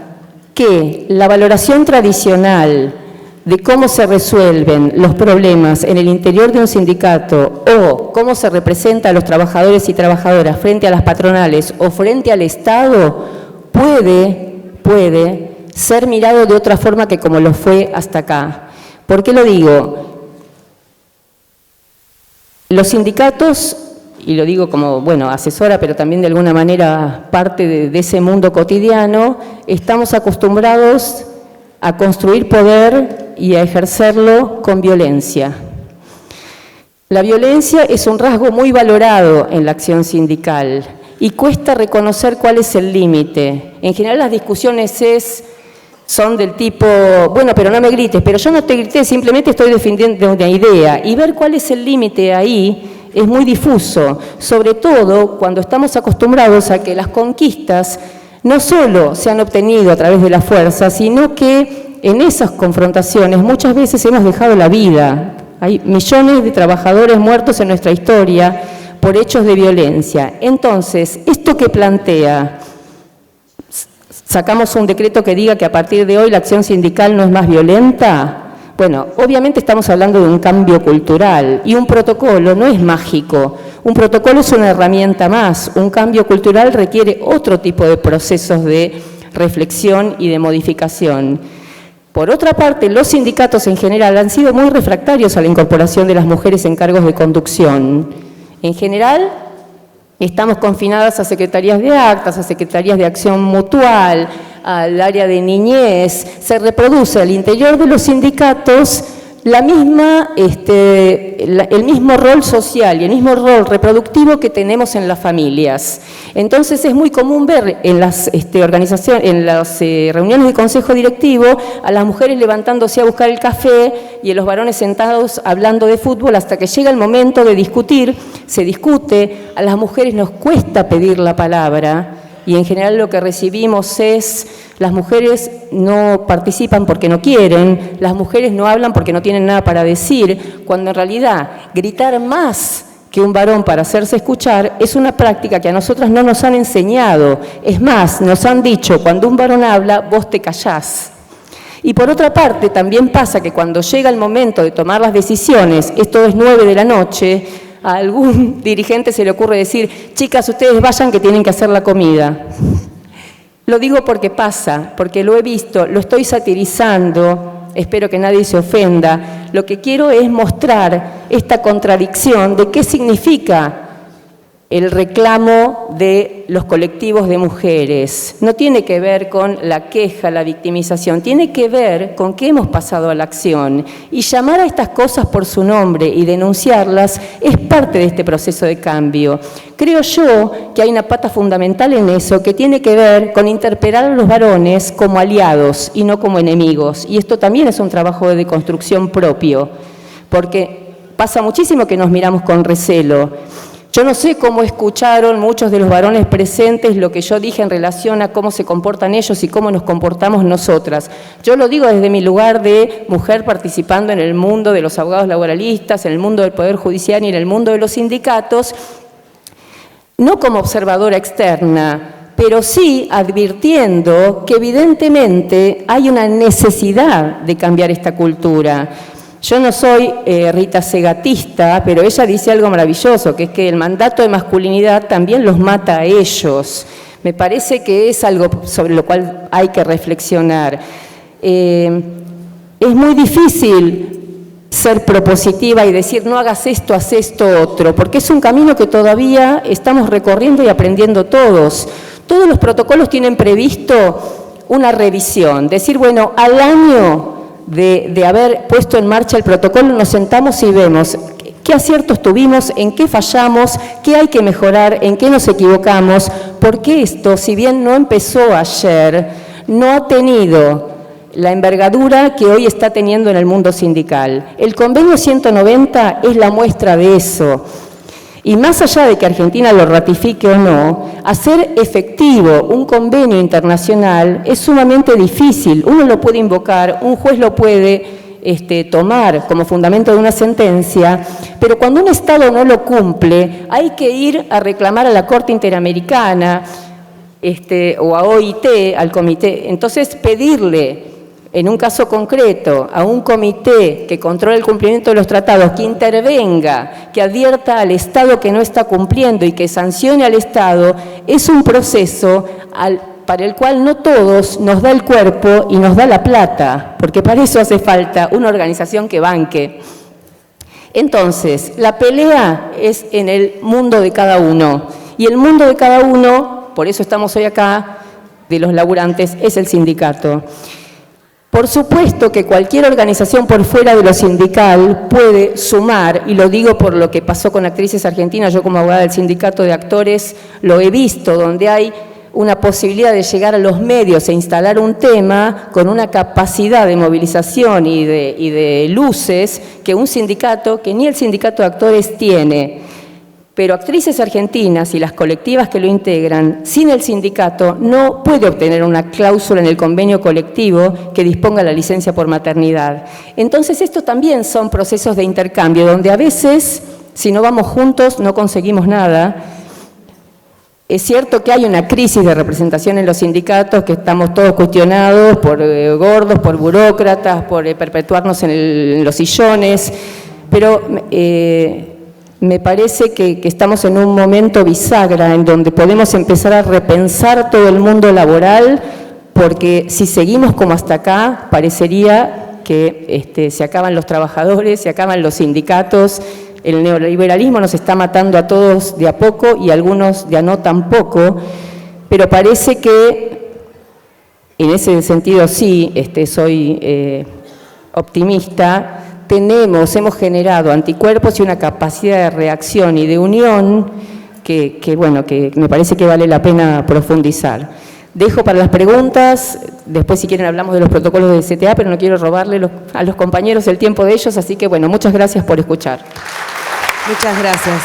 que la valoración tradicional de cómo se resuelven los problemas en el interior de un sindicato o cómo se representa a los trabajadores y trabajadoras frente a las patronales o frente al Estado puede ser mirado de otra forma que como lo fue hasta acá. ¿Por qué lo digo? Los sindicatos, y lo digo como, bueno, asesora, pero también de alguna manera parte de ese mundo cotidiano, estamos acostumbrados a construir poder y a ejercerlo con violencia. La violencia es un rasgo muy valorado en la acción sindical y cuesta reconocer cuál es el límite. En general las discusiones son del tipo, bueno, pero no me grites, pero yo no te grité, simplemente estoy defendiendo una idea. Y ver cuál es el límite ahí es muy difuso, sobre todo cuando estamos acostumbrados a que las conquistas no solo se han obtenido a través de la fuerza, sino que en esas confrontaciones muchas veces hemos dejado la vida. Hay millones de trabajadores muertos en nuestra historia por hechos de violencia. Entonces, esto que plantea, sacamos un decreto que diga que a partir de hoy la acción sindical no es más violenta. Bueno, obviamente estamos hablando de un cambio cultural y un protocolo no es mágico. Un protocolo es una herramienta más. Un cambio cultural requiere otro tipo de procesos de reflexión y de modificación. Por otra parte, los sindicatos en general han sido muy refractarios a la incorporación de las mujeres en cargos de conducción. En general, estamos confinadas a secretarías de actas, a secretarías de acción mutual, al área de niñez. Se reproduce al interior de los sindicatos el mismo rol social y el mismo rol reproductivo que tenemos en las familias. Entonces es muy común ver en las reuniones de consejo directivo a las mujeres levantándose a buscar el café y a los varones sentados hablando de fútbol hasta que llega el momento de discutir, se discute, a las mujeres nos cuesta pedir la palabra y en general lo que recibimos es: las mujeres no participan porque no quieren, las mujeres no hablan porque no tienen nada para decir, cuando en realidad gritar más que un varón para hacerse escuchar es una práctica que a nosotras no nos han enseñado. Es más, nos han dicho, cuando un varón habla, vos te callás. Y por otra parte, también pasa que cuando llega el momento de tomar las decisiones, esto es 9 de la noche, a algún dirigente se le ocurre decir: chicas, ustedes vayan que tienen que hacer la comida. Lo digo porque pasa, porque lo he visto, lo estoy satirizando, espero que nadie se ofenda. Lo que quiero es mostrar esta contradicción de qué significa el reclamo de los colectivos de mujeres. No tiene que ver con la queja, la victimización, tiene que ver con que hemos pasado a la acción. Y llamar a estas cosas por su nombre y denunciarlas es parte de este proceso de cambio. Creo yo que hay una pata fundamental en eso que tiene que ver con interpelar a los varones como aliados y no como enemigos. Y esto también es un trabajo de deconstrucción propio, porque pasa muchísimo que nos miramos con recelo. Yo no sé cómo escucharon muchos de los varones presentes lo que yo dije en relación a cómo se comportan ellos y cómo nos comportamos nosotras. Yo lo digo desde mi lugar de mujer participando en el mundo de los abogados laboralistas, en el mundo del Poder Judicial y en el mundo de los sindicatos, no como observadora externa, pero sí advirtiendo que evidentemente hay una necesidad de cambiar esta cultura. Yo no soy Rita Segatista, pero ella dice algo maravilloso, que es que el mandato de masculinidad también los mata a ellos. Me parece que es algo sobre lo cual hay que reflexionar. Es muy difícil ser propositiva y decir no hagas esto, haz esto otro, porque es un camino que todavía estamos recorriendo y aprendiendo todos. Todos los protocolos tienen previsto una revisión, decir, bueno, al año de haber puesto en marcha el protocolo, nos sentamos y vemos qué aciertos tuvimos, en qué fallamos, qué hay que mejorar, en qué nos equivocamos, porque esto, si bien no empezó ayer, no ha tenido la envergadura que hoy está teniendo en el mundo sindical. El convenio 190 es la muestra de eso. Y más allá de que Argentina lo ratifique o no, hacer efectivo un convenio internacional es sumamente difícil. Uno lo puede invocar, un juez lo puede tomar como fundamento de una sentencia, pero cuando un Estado no lo cumple, hay que ir a reclamar a la Corte Interamericana o a OIT, al comité. Entonces, pedirle, en un caso concreto, a un comité que controle el cumplimiento de los tratados, que intervenga, que advierta al Estado que no está cumpliendo y que sancione al Estado, es un proceso para el cual no todos nos da el cuerpo y nos da la plata, porque para eso hace falta una organización que banque. Entonces, la pelea es en el mundo de cada uno, y el mundo de cada uno, por eso estamos hoy acá, de los laburantes, es el sindicato. Por supuesto que cualquier organización por fuera de lo sindical puede sumar, y lo digo por lo que pasó con Actrices Argentinas, yo como abogada del sindicato de actores lo he visto, donde hay una posibilidad de llegar a los medios e instalar un tema con una capacidad de movilización y de luces que un sindicato, que ni el sindicato de actores tiene. Pero Actrices Argentinas y las colectivas que lo integran, sin el sindicato, no puede obtener una cláusula en el convenio colectivo que disponga la licencia por maternidad. Entonces, estos también son procesos de intercambio, donde a veces, si no vamos juntos, no conseguimos nada. Es cierto que hay una crisis de representación en los sindicatos, que estamos todos cuestionados por gordos, por burócratas, por perpetuarnos en los sillones, pero me parece que estamos en un momento bisagra en donde podemos empezar a repensar todo el mundo laboral, porque si seguimos como hasta acá, parecería que se acaban los trabajadores, se acaban los sindicatos. El neoliberalismo nos está matando a todos de a poco y a algunos de a no tan poco, pero parece que en ese sentido sí soy optimista. Hemos generado anticuerpos y una capacidad de reacción y de unión que me parece que vale la pena profundizar. Dejo para las preguntas, después si quieren hablamos de los protocolos de CTA, pero no quiero robarle a los compañeros el tiempo de ellos, así que bueno, muchas gracias por escuchar. Muchas gracias.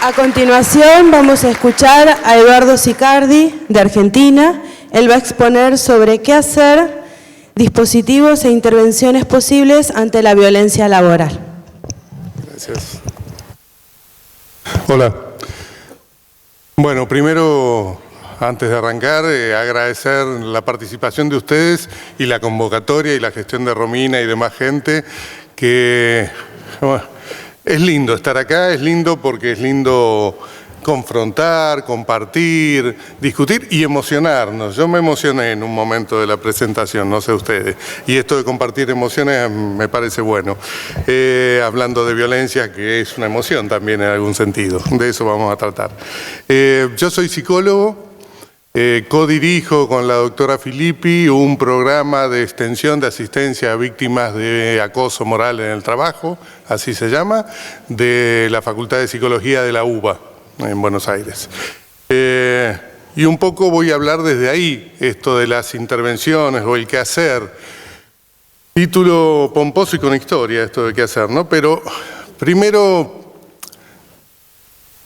A continuación vamos a escuchar a Eduardo Sicardi, de Argentina. Él va a exponer sobre qué hacer, dispositivos e intervenciones posibles ante la violencia laboral. Gracias. Hola. Bueno, primero, antes de arrancar, agradecer la participación de ustedes y la convocatoria y la gestión de Romina y demás gente, que bueno, es lindo estar acá, es lindo porque es lindo confrontar, compartir, discutir y emocionarnos. Yo me emocioné en un momento de la presentación, no sé ustedes, y esto de compartir emociones me parece bueno. Hablando de violencia, que es una emoción también en algún sentido, de eso vamos a tratar. Yo soy psicólogo, codirijo con la doctora Filippi un programa de extensión de asistencia a víctimas de acoso moral en el trabajo, así se llama, de la Facultad de Psicología de la UBA, en Buenos Aires. Y un poco voy a hablar desde ahí, esto de las intervenciones o el qué hacer. Título pomposo y con historia, esto de qué hacer, ¿no? Pero primero,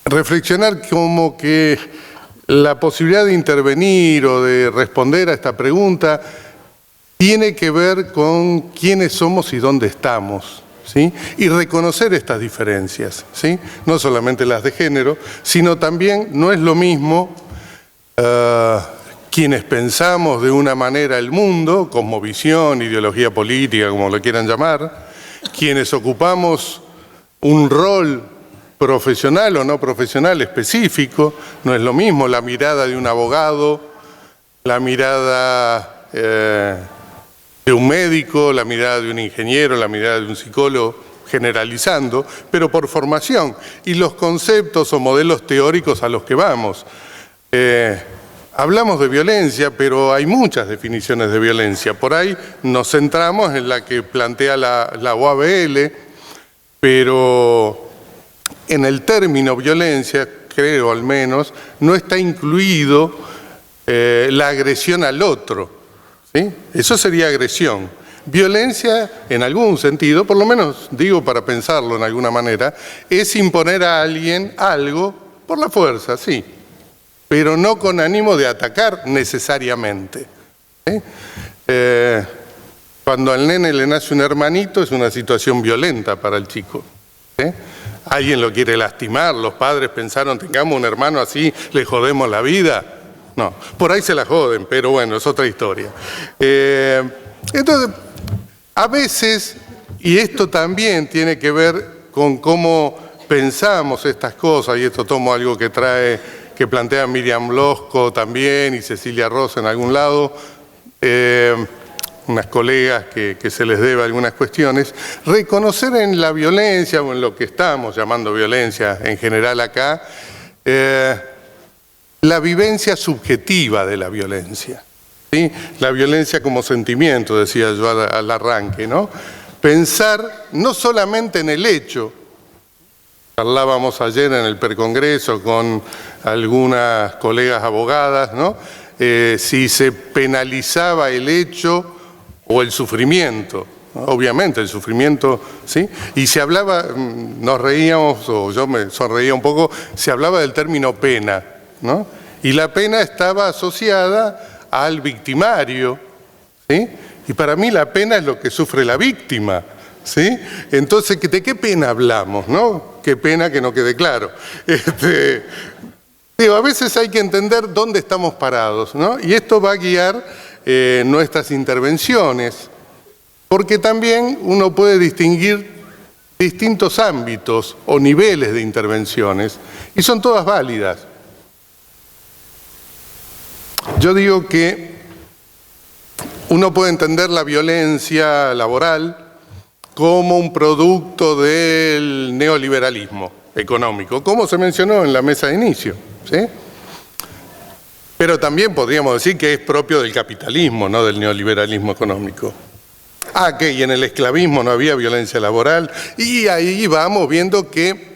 reflexionar como que la posibilidad de intervenir o de responder a esta pregunta tiene que ver con quiénes somos y dónde estamos, ¿sí? Y reconocer estas diferencias, ¿sí? No solamente las de género, sino también no es lo mismo quienes pensamos de una manera el mundo, cosmovisión, ideología política, como lo quieran llamar, quienes ocupamos un rol profesional o no profesional específico, no es lo mismo la mirada de un abogado, la mirada de un médico, la mirada de un ingeniero, la mirada de un psicólogo, generalizando, pero por formación y los conceptos o modelos teóricos a los que vamos. Hablamos de violencia, pero hay muchas definiciones de violencia. Por ahí nos centramos en la que plantea la OABL, pero en el término violencia, creo al menos, no está incluido la agresión al otro, ¿sí? Eso sería agresión. Violencia, en algún sentido, por lo menos digo para pensarlo en alguna manera, es imponer a alguien algo por la fuerza, sí, pero no con ánimo de atacar necesariamente, ¿sí? Cuando al nene le nace un hermanito es una situación violenta para el chico, ¿sí? Alguien lo quiere lastimar, los padres pensaron, tengamos un hermano así, le jodemos la vida. No, por ahí se la joden, pero bueno, es otra historia. Entonces, a veces, y esto también tiene que ver con cómo pensamos estas cosas, y esto tomo algo que plantea Miriam Losco también, y Cecilia Rosa en algún lado, unas colegas que se les debe algunas cuestiones, reconocer en la violencia o en lo que estamos llamando violencia en general acá, la vivencia subjetiva de la violencia, ¿sí? La violencia como sentimiento, decía yo al arranque, ¿no? Pensar no solamente en el hecho. Hablábamos ayer en el Percongreso con algunas colegas abogadas, ¿no? Si se penalizaba el hecho o el sufrimiento. Obviamente, el sufrimiento, ¿sí? Y se hablaba, nos reíamos, o yo me sonreía un poco, se hablaba del término pena, ¿no? Y la pena estaba asociada al victimario, ¿sí? Y para mí la pena es lo que sufre la víctima, ¿sí? Entonces, ¿de qué pena hablamos, no? Qué pena que no quede claro. Digo, a veces hay que entender dónde estamos parados, ¿no? Y esto va a guiar nuestras intervenciones, porque también uno puede distinguir distintos ámbitos o niveles de intervenciones, y son todas válidas. Yo digo que uno puede entender la violencia laboral como un producto del neoliberalismo económico, como se mencionó en la mesa de inicio, ¿sí? Pero también podríamos decir que es propio del capitalismo, no del neoliberalismo económico. Que y en el esclavismo no había violencia laboral, y ahí vamos viendo que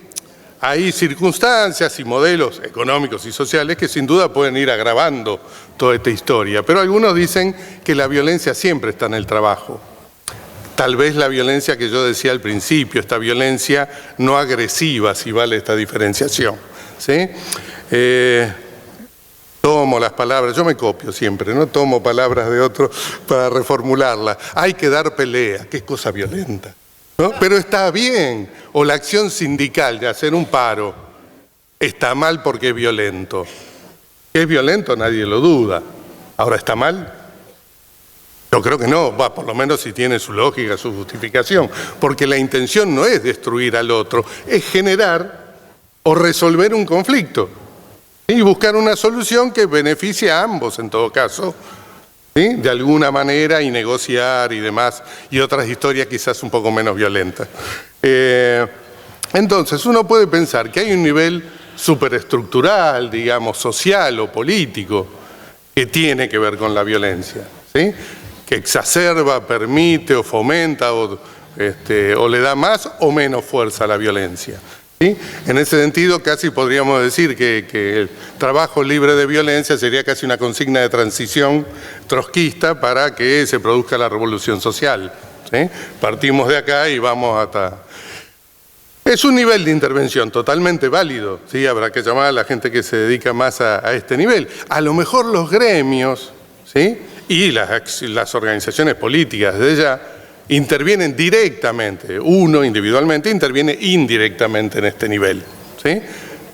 hay circunstancias y modelos económicos y sociales que sin duda pueden ir agravando toda esta historia. Pero algunos dicen que la violencia siempre está en el trabajo. Tal vez la violencia que yo decía al principio, esta violencia no agresiva, si vale esta diferenciación, ¿sí? Tomo las palabras, yo me copio siempre, no tomo palabras de otros para reformularlas. Hay que dar pelea, qué cosa violenta, ¿no? Pero está bien. O la acción sindical de hacer un paro está mal porque es violento. ¿Que es violento? Nadie lo duda. ¿Ahora está mal? Yo creo que no, por lo menos si tiene su lógica, su justificación, porque la intención no es destruir al otro, es generar o resolver un conflicto y buscar una solución que beneficie a ambos en todo caso, ¿sí? De alguna manera, y negociar y demás, y otras historias quizás un poco menos violentas. Entonces, uno puede pensar que hay un nivel superestructural, digamos, social o político, que tiene que ver con la violencia, ¿sí? Que exacerba, permite o fomenta o le da más o menos fuerza a la violencia, ¿sí? En ese sentido, casi podríamos decir que el trabajo libre de violencia sería casi una consigna de transición trotskista para que se produzca la revolución social, ¿sí? Partimos de acá y vamos hasta... Es un nivel de intervención totalmente válido, ¿sí? Habrá que llamar a la gente que se dedica más a este nivel. A lo mejor los gremios, ¿sí? Y las organizaciones políticas de ella intervienen directamente, uno individualmente interviene indirectamente en este nivel, ¿sí?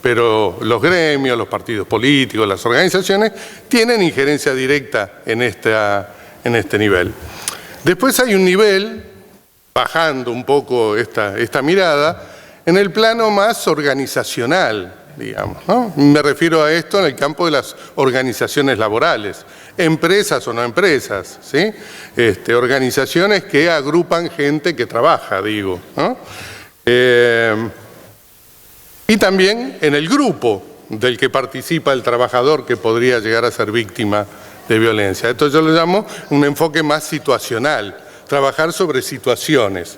Pero los gremios, los partidos políticos, las organizaciones tienen injerencia directa en este nivel. Después hay un nivel, bajando un poco esta mirada, en el plano más organizacional, digamos, ¿no? Me refiero a esto en el campo de las organizaciones laborales, empresas o no empresas, ¿sí? Organizaciones que agrupan gente que trabaja, digo, ¿no? Y también en el grupo del que participa el trabajador que podría llegar a ser víctima de violencia. Esto yo lo llamo un enfoque más situacional, trabajar sobre situaciones,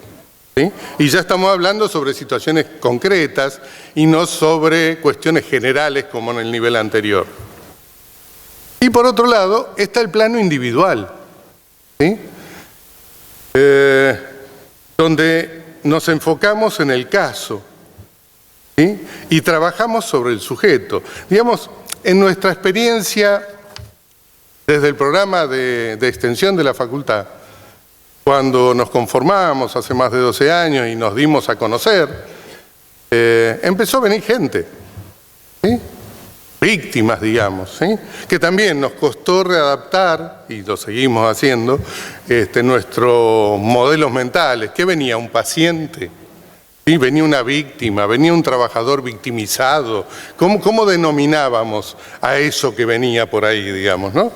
¿sí? Y ya estamos hablando sobre situaciones concretas y no sobre cuestiones generales como en el nivel anterior. Y por otro lado está el plano individual, ¿sí? Donde nos enfocamos en el caso, ¿sí? Y trabajamos sobre el sujeto. Digamos, en nuestra experiencia desde el programa de extensión de la facultad, cuando nos conformamos hace más de 12 años y nos dimos a conocer, empezó a venir gente, ¿sí? Víctimas, digamos, ¿sí? Que también nos costó readaptar, y lo seguimos haciendo, nuestros modelos mentales. ¿Qué venía? ¿Un paciente? ¿Sí? Venía una víctima, venía un trabajador victimizado. ¿Cómo denominábamos a eso que venía por ahí, digamos, ¿no?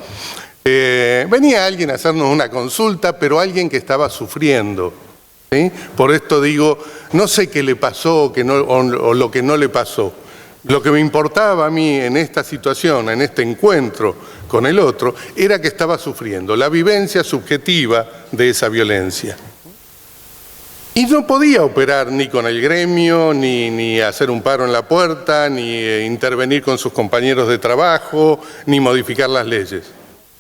Venía alguien a hacernos una consulta, pero alguien que estaba sufriendo, ¿sí? Por esto digo, no sé qué le pasó o lo que no le pasó. Lo que me importaba a mí en esta situación, en este encuentro con el otro, era que estaba sufriendo la vivencia subjetiva de esa violencia. Y no podía operar ni con el gremio, ni hacer un paro en la puerta, ni intervenir con sus compañeros de trabajo, ni modificar las leyes.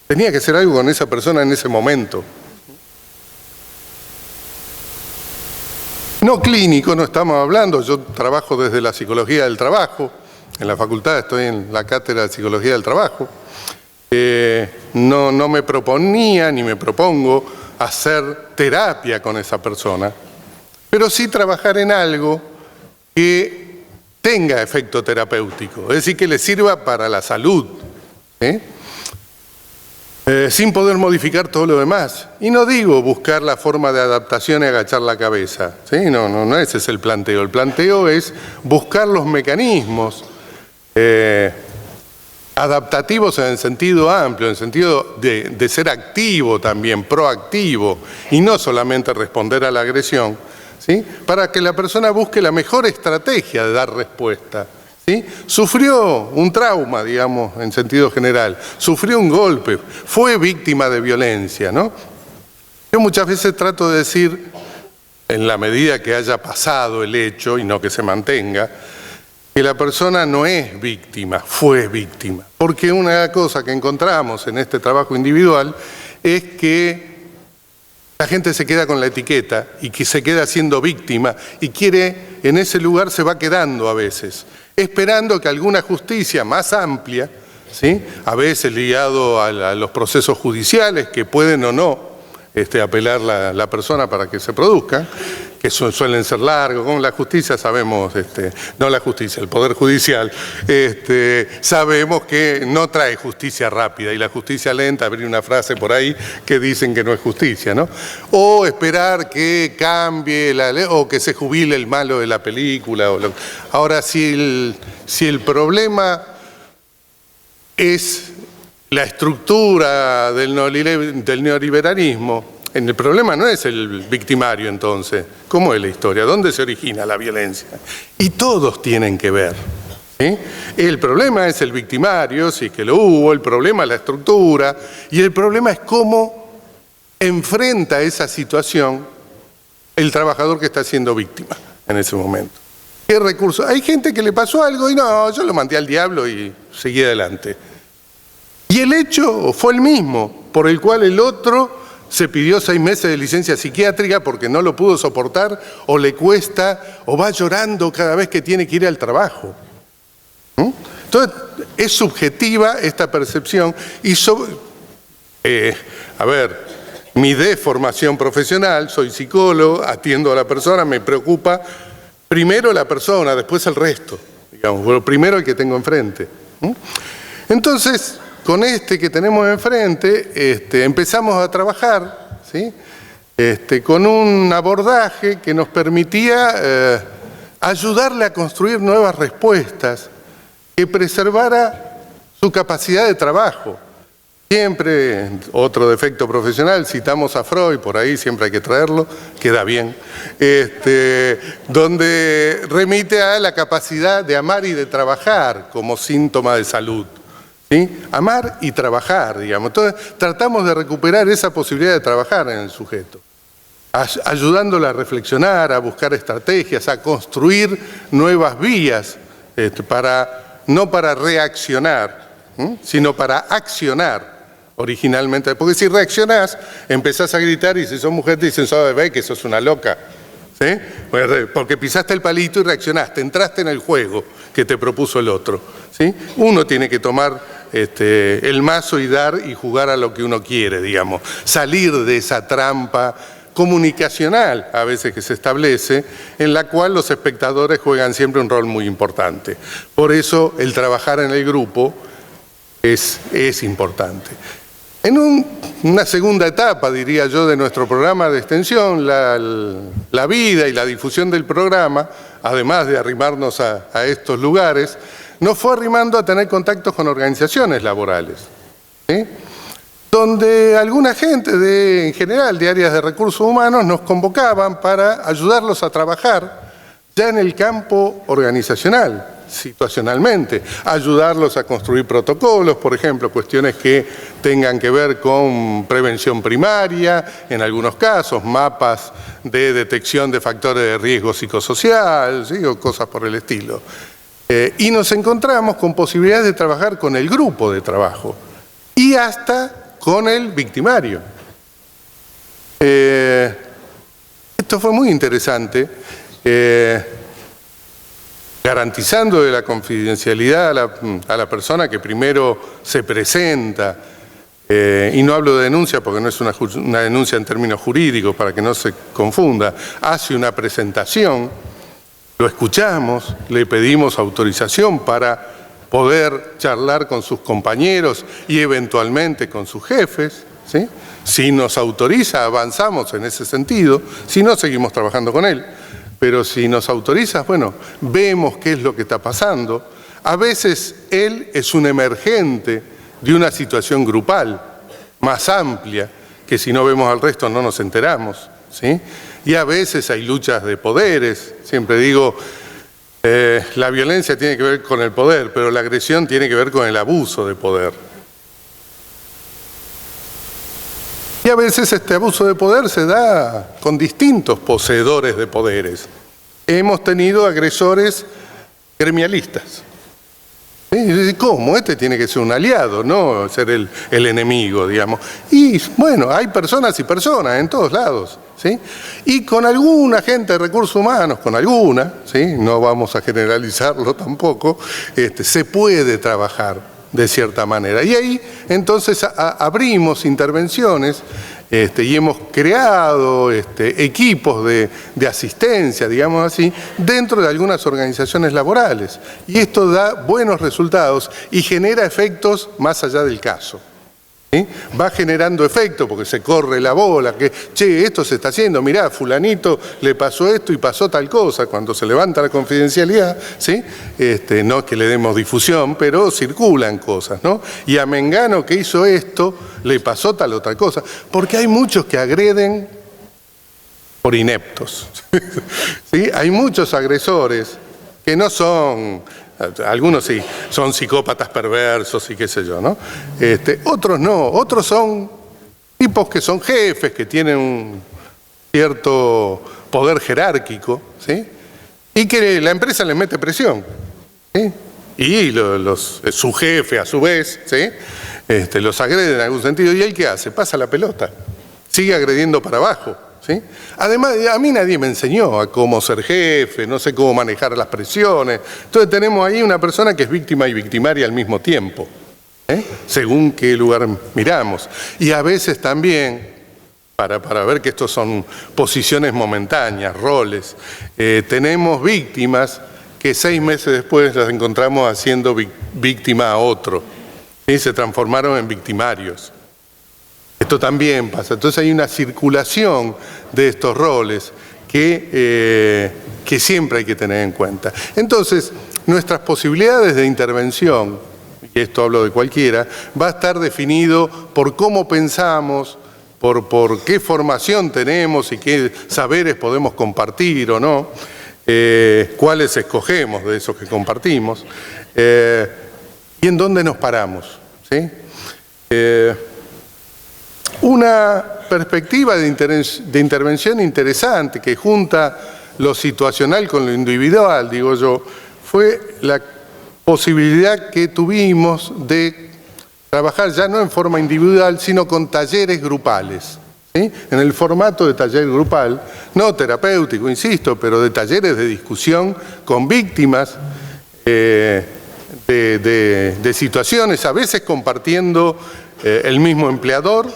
Tenía que hacer algo con esa persona en ese momento. No clínico, no estamos hablando, yo trabajo desde la psicología del trabajo, en la facultad estoy en la cátedra de psicología del trabajo. No me proponía ni me propongo hacer terapia con esa persona, pero sí trabajar en algo que tenga efecto terapéutico, es decir, que le sirva para la salud, sin poder modificar todo lo demás. Y no digo buscar la forma de adaptación y agachar la cabeza, ¿sí? No, ese es el planteo. El planteo es buscar los mecanismos adaptativos en el sentido amplio, en el sentido de ser activo también, proactivo, y no solamente responder a la agresión, ¿sí? Para que la persona busque la mejor estrategia de dar respuesta. ¿Sí? Sufrió un trauma, digamos, en sentido general, sufrió un golpe, fue víctima de violencia, ¿no? Yo muchas veces trato de decir, en la medida que haya pasado el hecho y no que se mantenga, que la persona no es víctima, fue víctima. Porque una cosa que encontramos en este trabajo individual es que la gente se queda con la etiqueta y que se queda siendo víctima y quiere, en ese lugar se va quedando a veces, esperando que alguna justicia más amplia, ¿sí? A veces ligado a los procesos judiciales que pueden o no apelar la persona para que se produzcan, que suelen ser largos, con la justicia sabemos, no la justicia, el Poder Judicial, sabemos que no trae justicia rápida y la justicia lenta, abrir una frase por ahí que dicen que no es justicia, ¿no? O esperar que cambie la ley o que se jubile el malo de la película. Ahora, si el problema es la estructura del neoliberalismo, el problema no es el victimario entonces. ¿Cómo es la historia? ¿Dónde se origina la violencia? Y todos tienen que ver, ¿sí? El problema es el victimario, sí que lo hubo, el problema es la estructura, y el problema es cómo enfrenta esa situación el trabajador que está siendo víctima en ese momento. ¿Qué recursos? Hay gente que le pasó algo y no, yo lo mandé al diablo y seguí adelante. Y el hecho fue el mismo, por el cual el otro se pidió 6 meses de licencia psiquiátrica porque no lo pudo soportar, o le cuesta, o va llorando cada vez que tiene que ir al trabajo. Entonces, es subjetiva esta percepción y mi deformación profesional, soy psicólogo, atiendo a la persona, me preocupa primero la persona, después el resto, digamos, pero primero el que tengo enfrente. Entonces, con que tenemos enfrente, empezamos a trabajar, ¿sí? Con un abordaje que nos permitía ayudarle a construir nuevas respuestas que preservara su capacidad de trabajo. Siempre, otro defecto profesional, citamos a Freud, por ahí siempre hay que traerlo, queda bien, donde remite a la capacidad de amar y de trabajar como síntoma de salud. ¿Sí? Amar y trabajar, digamos. Entonces, tratamos de recuperar esa posibilidad de trabajar en el sujeto, ayudándole a reflexionar, a buscar estrategias, a construir nuevas vías, no para reaccionar, sino para accionar originalmente. Porque si reaccionás, empezás a gritar y si sos mujer te dicen, ve que sos una loca. ¿Sí? Porque pisaste el palito y reaccionaste, entraste en el juego que te propuso el otro. ¿Sí? Uno tiene que tomar el mazo y dar y jugar a lo que uno quiere, digamos. Salir de esa trampa comunicacional a veces que se establece, en la cual los espectadores juegan siempre un rol muy importante. Por eso el trabajar en el grupo es importante. En una segunda etapa, diría yo, de nuestro programa de extensión, la vida y la difusión del programa, además de arrimarnos a estos lugares, nos fue arrimando a tener contactos con organizaciones laborales, ¿sí? Donde alguna gente en general de áreas de recursos humanos nos convocaban para ayudarlos a trabajar ya en el campo organizacional, situacionalmente, ayudarlos a construir protocolos, por ejemplo, cuestiones que tengan que ver con prevención primaria, en algunos casos, mapas de detección de factores de riesgo psicosocial, ¿sí? O cosas por el estilo. Y nos encontramos con posibilidades de trabajar con el grupo de trabajo y hasta con el victimario. Esto fue muy interesante, garantizando la confidencialidad a la persona que primero se presenta, y no hablo de denuncia porque no es una denuncia en términos jurídicos, para que no se confunda, hace una presentación, lo escuchamos, le pedimos autorización para poder charlar con sus compañeros y eventualmente con sus jefes, ¿sí? Si nos autoriza, avanzamos en ese sentido, si no, seguimos trabajando con él. Pero si nos autoriza, bueno, vemos qué es lo que está pasando. A veces él es un emergente de una situación grupal más amplia, que si no vemos al resto no nos enteramos, ¿sí? Y a veces hay luchas de poderes. Siempre digo, la violencia tiene que ver con el poder, pero la agresión tiene que ver con el abuso de poder. Y a veces este abuso de poder se da con distintos poseedores de poderes. Hemos tenido agresores gremialistas. ¿Sí? ¿Cómo? Este tiene que ser un aliado, no ser el enemigo, digamos. Y bueno, hay personas y personas en todos lados, ¿sí? Y con alguna gente de recursos humanos, con alguna, ¿sí? No vamos a generalizarlo tampoco, se puede trabajar de cierta manera. Y ahí entonces abrimos intervenciones y hemos creado equipos de asistencia, digamos así, dentro de algunas organizaciones laborales. Y esto da buenos resultados y genera efectos más allá del caso. ¿Sí? Va generando efecto porque se corre la bola, que, che, esto se está haciendo, mirá, fulanito le pasó esto y pasó tal cosa, cuando se levanta la confidencialidad, ¿sí? No es que le demos difusión, pero circulan cosas, ¿no? Y a Mengano que hizo esto, le pasó tal otra cosa, porque hay muchos que agreden por ineptos, ¿sí? Hay muchos agresores que no son... Algunos sí, son psicópatas perversos y qué sé yo, ¿no? Otros no, otros son tipos que son jefes, que tienen un cierto poder jerárquico, ¿sí? Y que la empresa les mete presión, ¿sí? Y su jefe, a su vez, ¿sí? Los agrede en algún sentido. ¿Y él qué hace? Pasa la pelota, sigue agrediendo para abajo. ¿Sí? Además, a mí nadie me enseñó a cómo ser jefe, no sé cómo manejar las presiones. Entonces tenemos ahí una persona que es víctima y victimaria al mismo tiempo, según qué lugar miramos. Y a veces también, para ver que estos son posiciones momentáneas, roles, tenemos víctimas que 6 meses después las encontramos haciendo víctima a otro, ¿sí? Se transformaron en victimarios. Esto también pasa. Entonces hay una circulación de estos roles que siempre hay que tener en cuenta. Entonces, nuestras posibilidades de intervención, y esto hablo de cualquiera, va a estar definido por cómo pensamos, por qué formación tenemos y qué saberes podemos compartir o no, cuáles escogemos de esos que compartimos, y en dónde nos paramos, ¿sí? Una perspectiva de intervención interesante que junta lo situacional con lo individual, digo yo, fue la posibilidad que tuvimos de trabajar ya no en forma individual, sino con talleres grupales, ¿sí? En el formato de taller grupal, no terapéutico, insisto, pero de talleres de discusión con víctimas de situaciones, a veces compartiendo el mismo empleador,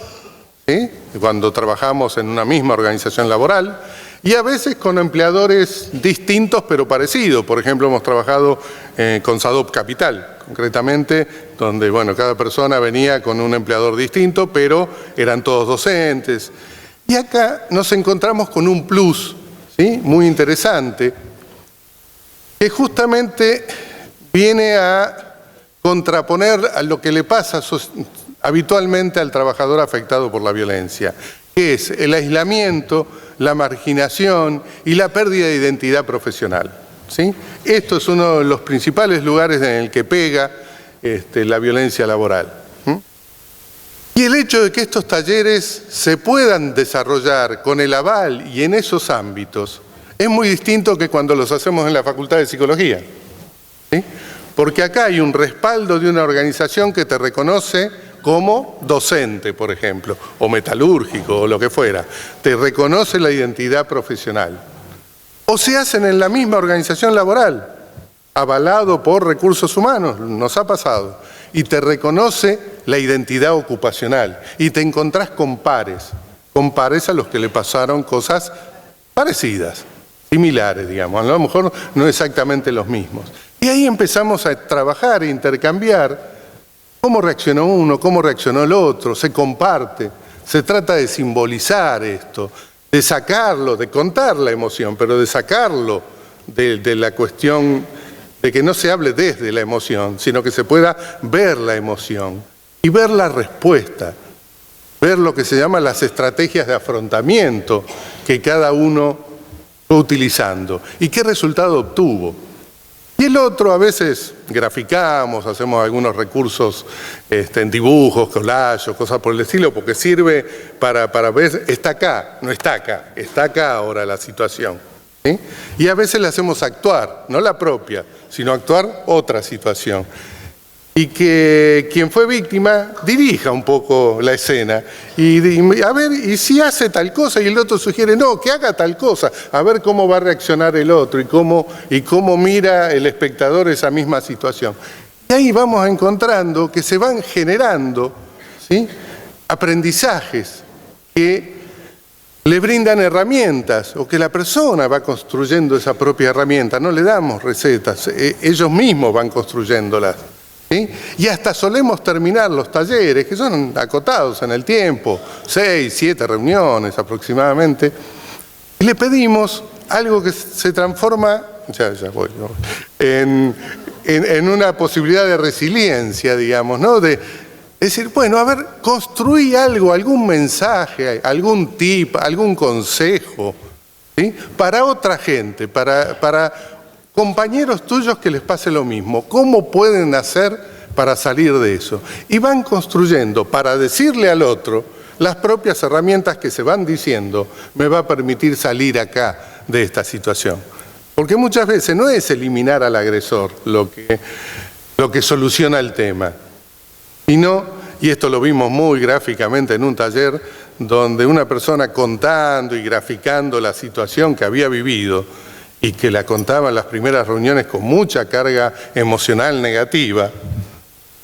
¿sí? Cuando trabajamos en una misma organización laboral, y a veces con empleadores distintos pero parecidos. Por ejemplo, hemos trabajado con Sadop Capital, concretamente, donde bueno, cada persona venía con un empleador distinto, pero eran todos docentes. Y acá nos encontramos con un plus, ¿sí? Muy interesante, que justamente viene a contraponer a lo que le pasa habitualmente al trabajador afectado por la violencia, que es el aislamiento, la marginación y la pérdida de identidad profesional. ¿sí? Esto es uno de los principales lugares en el que pega la violencia laboral. Y el hecho de que estos talleres se puedan desarrollar con el aval y en esos ámbitos es muy distinto que cuando los hacemos en la Facultad de Psicología, ¿sí? Porque acá hay un respaldo de una organización que te reconoce como docente, por ejemplo, o metalúrgico, o lo que fuera. Te reconoce la identidad profesional. O se hacen en la misma organización laboral, avalado por recursos humanos, nos ha pasado, y te reconoce la identidad ocupacional, y te encontrás con pares a los que le pasaron cosas parecidas, similares, digamos, a lo mejor no exactamente los mismos. Y ahí empezamos a trabajar, a intercambiar cómo reaccionó uno, cómo reaccionó el otro, se comparte, se trata de simbolizar esto, de sacarlo, de contar la emoción, pero de sacarlo de la cuestión de que no se hable desde la emoción, sino que se pueda ver la emoción y ver la respuesta, ver lo que se llama las estrategias de afrontamiento que cada uno fue utilizando y qué resultado obtuvo. Y el otro, a veces graficamos, hacemos algunos recursos en dibujos, collages, cosas por el estilo, porque sirve para ver, está acá, no está acá, está acá ahora la situación, ¿sí? Y a veces le hacemos actuar, no la propia, sino actuar otra situación. Y que quien fue víctima dirija un poco la escena y a ver, y si hace tal cosa y el otro sugiere, no, que haga tal cosa, a ver cómo va a reaccionar el otro y cómo mira el espectador esa misma situación. Y ahí vamos encontrando que se van generando, ¿sí?, aprendizajes que le brindan herramientas o que la persona va construyendo esa propia herramienta, no le damos recetas, ellos mismos van construyéndolas. ¿Sí? Y hasta solemos terminar los talleres, que son acotados en el tiempo, 6, 7 reuniones aproximadamente, y le pedimos algo que se transforma en una posibilidad de resiliencia, digamos, ¿no? De decir, bueno, a ver, construí algo, algún mensaje, algún tip, algún consejo, ¿sí?, para otra gente, para compañeros tuyos que les pase lo mismo. ¿Cómo pueden hacer para salir de eso? Y van construyendo, para decirle al otro, las propias herramientas que se van diciendo, me va a permitir salir acá de esta situación. Porque muchas veces no es eliminar al agresor lo que soluciona el tema, sino, y esto lo vimos muy gráficamente en un taller, donde una persona contando y graficando la situación que había vivido, y que la contaba en las primeras reuniones con mucha carga emocional negativa,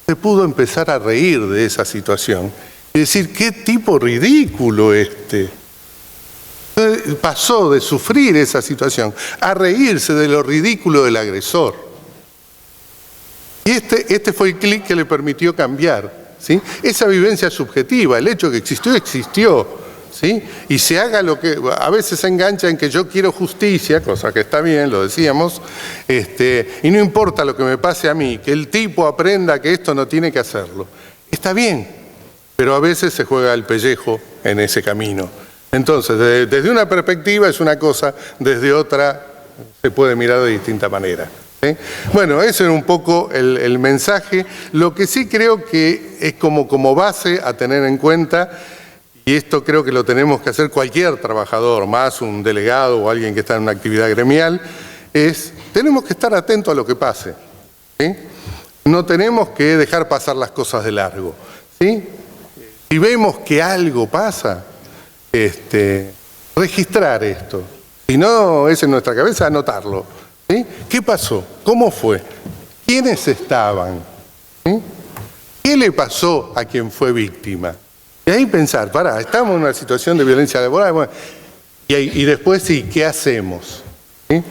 se pudo empezar a reír de esa situación y decir, qué tipo ridículo este. Pasó de sufrir esa situación a reírse de lo ridículo del agresor. Y este fue el clic que le permitió cambiar, ¿sí? Esa vivencia subjetiva, el hecho que existió. ¿Sí? Y se haga lo que a veces se engancha en que yo quiero justicia, cosa que está bien, lo decíamos, y no importa lo que me pase a mí, que el tipo aprenda que esto no tiene que hacerlo. Está bien, pero a veces se juega el pellejo en ese camino. Entonces, desde una perspectiva es una cosa, desde otra se puede mirar de distinta manera. ¿Sí? Bueno, ese era un poco el mensaje. Lo que sí creo que es como base a tener en cuenta, y esto creo que lo tenemos que hacer cualquier trabajador, más un delegado o alguien que está en una actividad gremial, tenemos que estar atentos a lo que pase, ¿sí? No tenemos que dejar pasar las cosas de largo, ¿sí? Si vemos que algo pasa, registrar esto. Si no es en nuestra cabeza, anotarlo, ¿sí? ¿Qué pasó? ¿Cómo fue? ¿Quiénes estaban? ¿Sí? ¿Qué le pasó a quien fue víctima? Y ahí pensar, estamos en una situación de violencia laboral, bueno, y después sí, ¿qué hacemos? ¿Sí?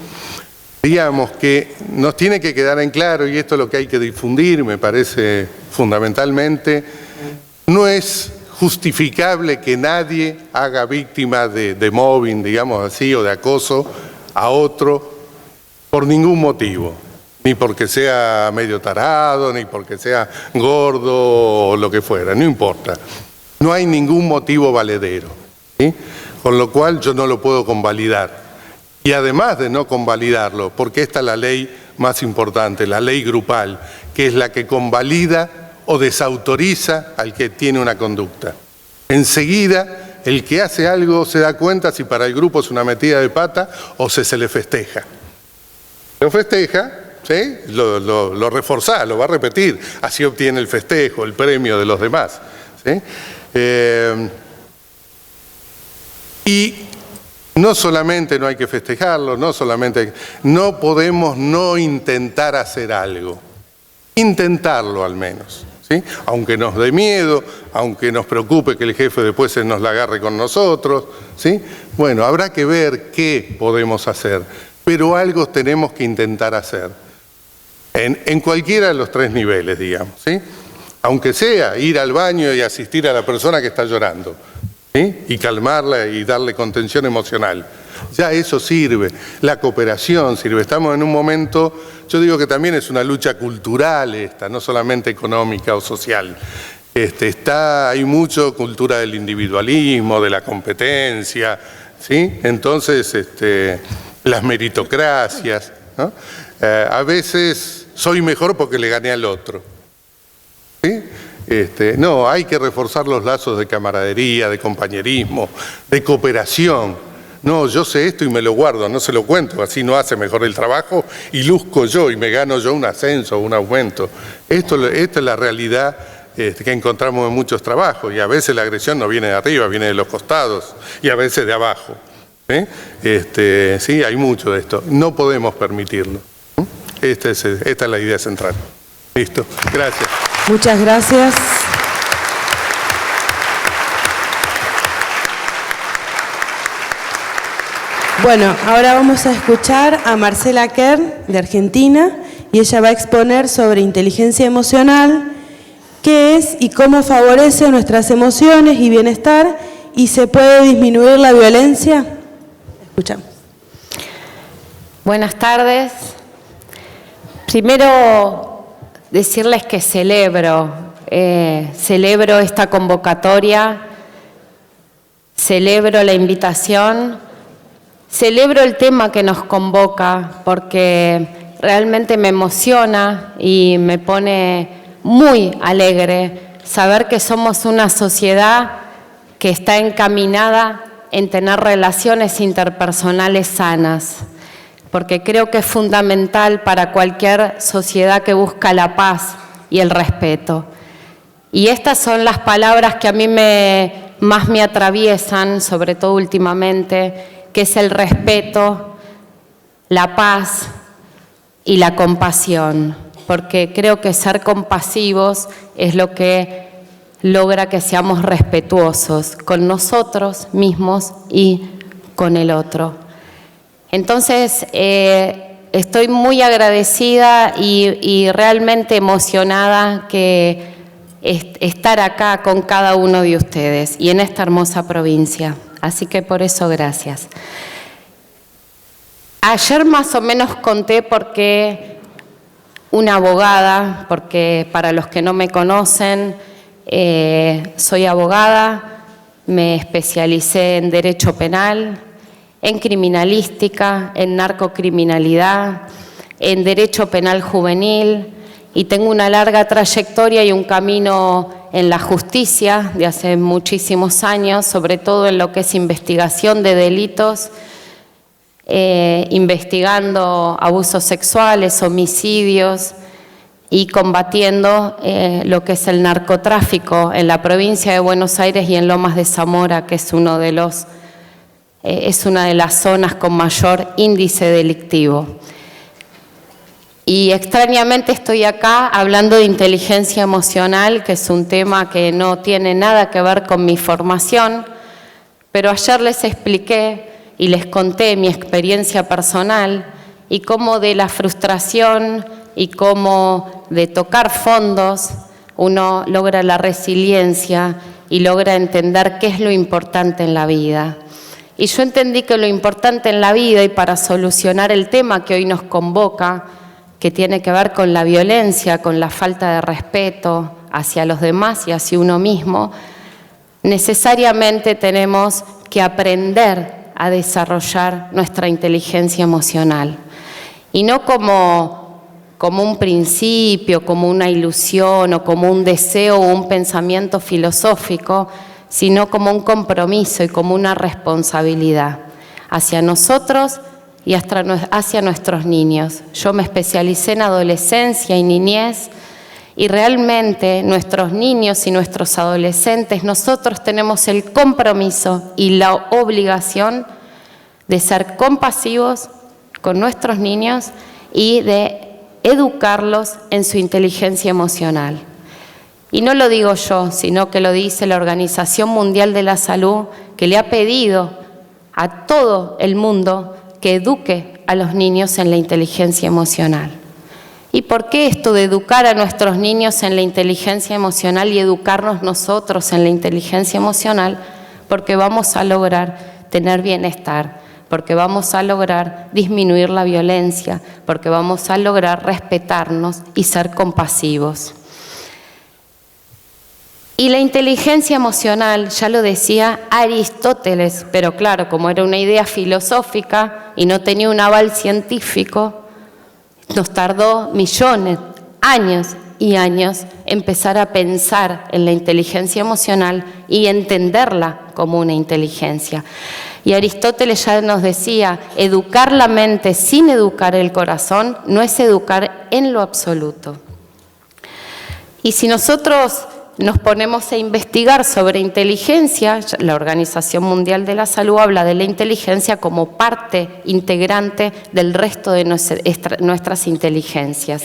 Digamos que nos tiene que quedar en claro, y esto es lo que hay que difundir, me parece fundamentalmente, no es justificable que nadie haga víctima de mobbing, digamos así, o de acoso a otro por ningún motivo. Ni porque sea medio tarado, ni porque sea gordo o lo que fuera, no importa. No hay ningún motivo valedero, ¿sí? Con lo cual yo no lo puedo convalidar. Y además de no convalidarlo, porque esta es la ley más importante, la ley grupal, que es la que convalida o desautoriza al que tiene una conducta. Enseguida, el que hace algo se da cuenta si para el grupo es una metida de pata o se le festeja. Lo festeja, ¿sí? Lo reforza, lo va a repetir, así obtiene el festejo, el premio de los demás, ¿sí? Y no solamente no hay que festejarlo, no podemos no intentar hacer algo, intentarlo al menos, ¿sí? Aunque nos dé miedo, aunque nos preocupe que el jefe después se nos la agarre con nosotros, ¿sí? Bueno, habrá que ver qué podemos hacer, pero algo tenemos que intentar hacer, en cualquiera de los 3 niveles, digamos, ¿sí? Aunque sea ir al baño y asistir a la persona que está llorando, ¿sí? Y calmarla y darle contención emocional. Ya eso sirve, la cooperación sirve. Estamos en un momento, yo digo que también es una lucha cultural esta, no solamente económica o social. Hay mucho cultura del individualismo, de la competencia, ¿sí? Entonces, las meritocracias, ¿no? A veces soy mejor porque le gané al otro, ¿sí? No, hay que reforzar los lazos de camaradería, de compañerismo, de cooperación. No, yo sé esto y me lo guardo, no se lo cuento, así no hace mejor el trabajo y luzco yo y me gano yo un ascenso, un aumento. Esta es la realidad que encontramos en muchos trabajos, y a veces la agresión no viene de arriba, viene de los costados y a veces de abajo. Sí, hay mucho de esto, no podemos permitirlo. Esta es la idea central. Listo, gracias. Muchas gracias. Bueno, ahora vamos a escuchar a Marcela Kern, de Argentina, y ella va a exponer sobre inteligencia emocional, qué es y cómo favorece nuestras emociones y bienestar, y se puede disminuir la violencia. Escuchamos. Buenas tardes. Primero, decirles que celebro esta convocatoria, celebro la invitación, celebro el tema que nos convoca, porque realmente me emociona y me pone muy alegre saber que somos una sociedad que está encaminada en tener relaciones interpersonales sanas, porque creo que es fundamental para cualquier sociedad que busca la paz y el respeto. Y estas son las palabras que a mí más me atraviesan, sobre todo últimamente, que es el respeto, la paz y la compasión, porque creo que ser compasivos es lo que logra que seamos respetuosos con nosotros mismos y con el otro. Entonces, estoy muy agradecida y realmente emocionada que estar acá con cada uno de ustedes y en esta hermosa provincia. Así que por eso, gracias. Ayer más o menos conté por qué una abogada, porque para los que no me conocen, soy abogada, me especialicé en Derecho Penal, en Criminalística, en Narcocriminalidad, en Derecho Penal Juvenil, y tengo una larga trayectoria y un camino en la justicia de hace muchísimos años, sobre todo en lo que es investigación de delitos, investigando abusos sexuales, homicidios y combatiendo lo que es el narcotráfico en la provincia de Buenos Aires y en Lomas de Zamora, que es una de las zonas con mayor índice delictivo. Y extrañamente estoy acá hablando de inteligencia emocional, que es un tema que no tiene nada que ver con mi formación, pero ayer les expliqué y les conté mi experiencia personal y cómo de la frustración y cómo de tocar fondos uno logra la resiliencia y logra entender qué es lo importante en la vida. Y yo entendí que lo importante en la vida, y para solucionar el tema que hoy nos convoca, que tiene que ver con la violencia, con la falta de respeto hacia los demás y hacia uno mismo, necesariamente tenemos que aprender a desarrollar nuestra inteligencia emocional. Y no como un principio, como una ilusión o como un deseo o un pensamiento filosófico, sino como un compromiso y como una responsabilidad hacia nosotros y hacia nuestros niños. Yo me especialicé en adolescencia y niñez, y realmente nuestros niños y nuestros adolescentes, nosotros tenemos el compromiso y la obligación de ser compasivos con nuestros niños y de educarlos en su inteligencia emocional. Y no lo digo yo, sino que lo dice la Organización Mundial de la Salud, que le ha pedido a todo el mundo que eduque a los niños en la inteligencia emocional. ¿Y por qué esto de educar a nuestros niños en la inteligencia emocional y educarnos nosotros en la inteligencia emocional? Porque vamos a lograr tener bienestar, porque vamos a lograr disminuir la violencia, porque vamos a lograr respetarnos y ser compasivos. Y la inteligencia emocional, ya lo decía Aristóteles, pero claro, como era una idea filosófica y no tenía un aval científico, nos tardó millones, años y años empezar a pensar en la inteligencia emocional y entenderla como una inteligencia. Y Aristóteles ya nos decía, educar la mente sin educar el corazón no es educar en lo absoluto. Y si nosotros nos ponemos a investigar sobre inteligencia, la Organización Mundial de la Salud habla de la inteligencia como parte integrante del resto de nuestras inteligencias,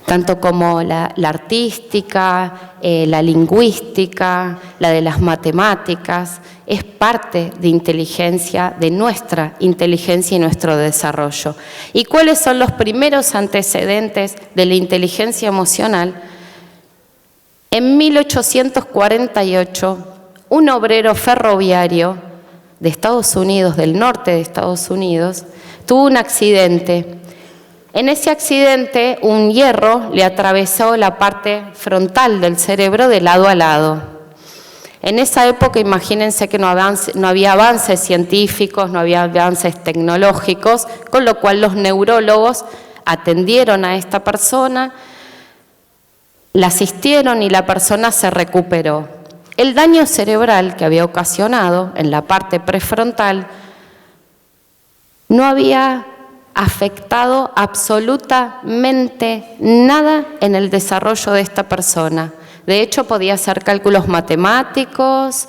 tanto como la artística, la lingüística, la de las matemáticas, es parte de inteligencia, de nuestra inteligencia y nuestro desarrollo. ¿Y cuáles son los primeros antecedentes de la inteligencia emocional? En 1848, un obrero ferroviario de Estados Unidos, del norte de Estados Unidos, tuvo un accidente. En ese accidente, un hierro le atravesó la parte frontal del cerebro de lado a lado. En esa época, imagínense que no había avances científicos, no había avances tecnológicos, con lo cual los neurólogos atendieron a esta persona, la asistieron y la persona se recuperó. El daño cerebral que había ocasionado en la parte prefrontal no había afectado absolutamente nada en el desarrollo de esta persona. De hecho, podía hacer cálculos matemáticos,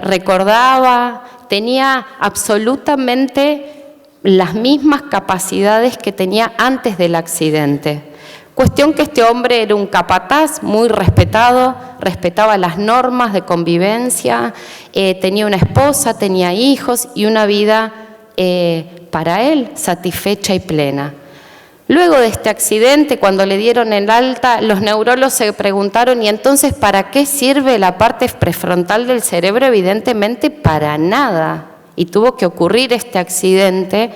recordaba, tenía absolutamente las mismas capacidades que tenía antes del accidente. Cuestión que este hombre era un capataz muy respetado, respetaba las normas de convivencia, tenía una esposa, tenía hijos y una vida para él satisfecha y plena. Luego de este accidente, cuando le dieron el alta, los neurólogos se preguntaron, ¿y entonces para qué sirve la parte prefrontal del cerebro? Evidentemente para nada. Y tuvo que ocurrir este accidente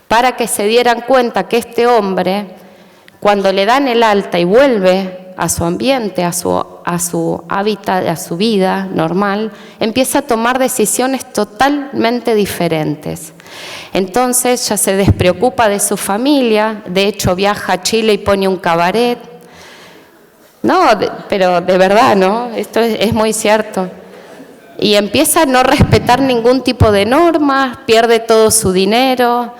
para que se dieran cuenta que este hombre, cuando le dan el alta y vuelve a su ambiente, a su hábitat, a su vida normal, empieza a tomar decisiones totalmente diferentes. Entonces ya se despreocupa de su familia, de hecho viaja a Chile y pone un cabaret. No, pero de verdad, ¿no? Esto es muy cierto. Y empieza a no respetar ningún tipo de normas, pierde todo su dinero.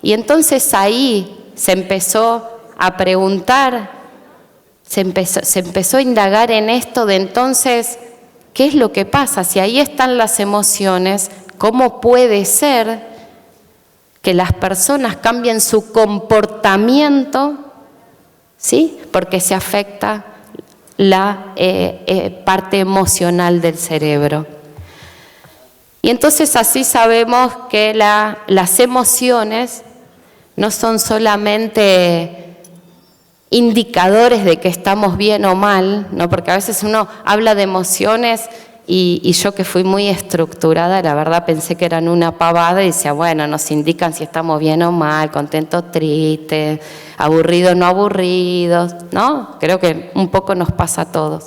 Y entonces ahí se empezó a preguntar, se empezó a indagar en esto de entonces, ¿qué es lo que pasa? Si ahí están las emociones, ¿cómo puede ser que las personas cambien su comportamiento? ¿Sí? Porque se afecta la parte emocional del cerebro. Y entonces así sabemos que las emociones no son solamente indicadores de que estamos bien o mal, ¿no? Porque a veces uno habla de emociones y yo que fui muy estructurada, la verdad pensé que eran una pavada y decía, bueno, nos indican si estamos bien o mal, contentos, tristes, aburridos, no aburridos, ¿no? Creo que un poco nos pasa a todos.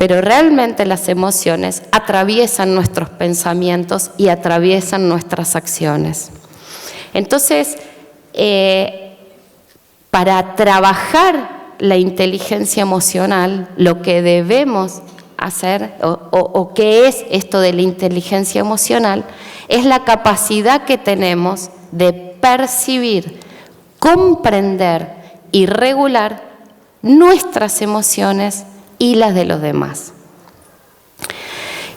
pero realmente las emociones atraviesan nuestros pensamientos y atraviesan nuestras acciones. Entonces, para trabajar la inteligencia emocional, lo que debemos hacer, o qué es esto de la inteligencia emocional, es la capacidad que tenemos de percibir, comprender y regular nuestras emociones y las de los demás.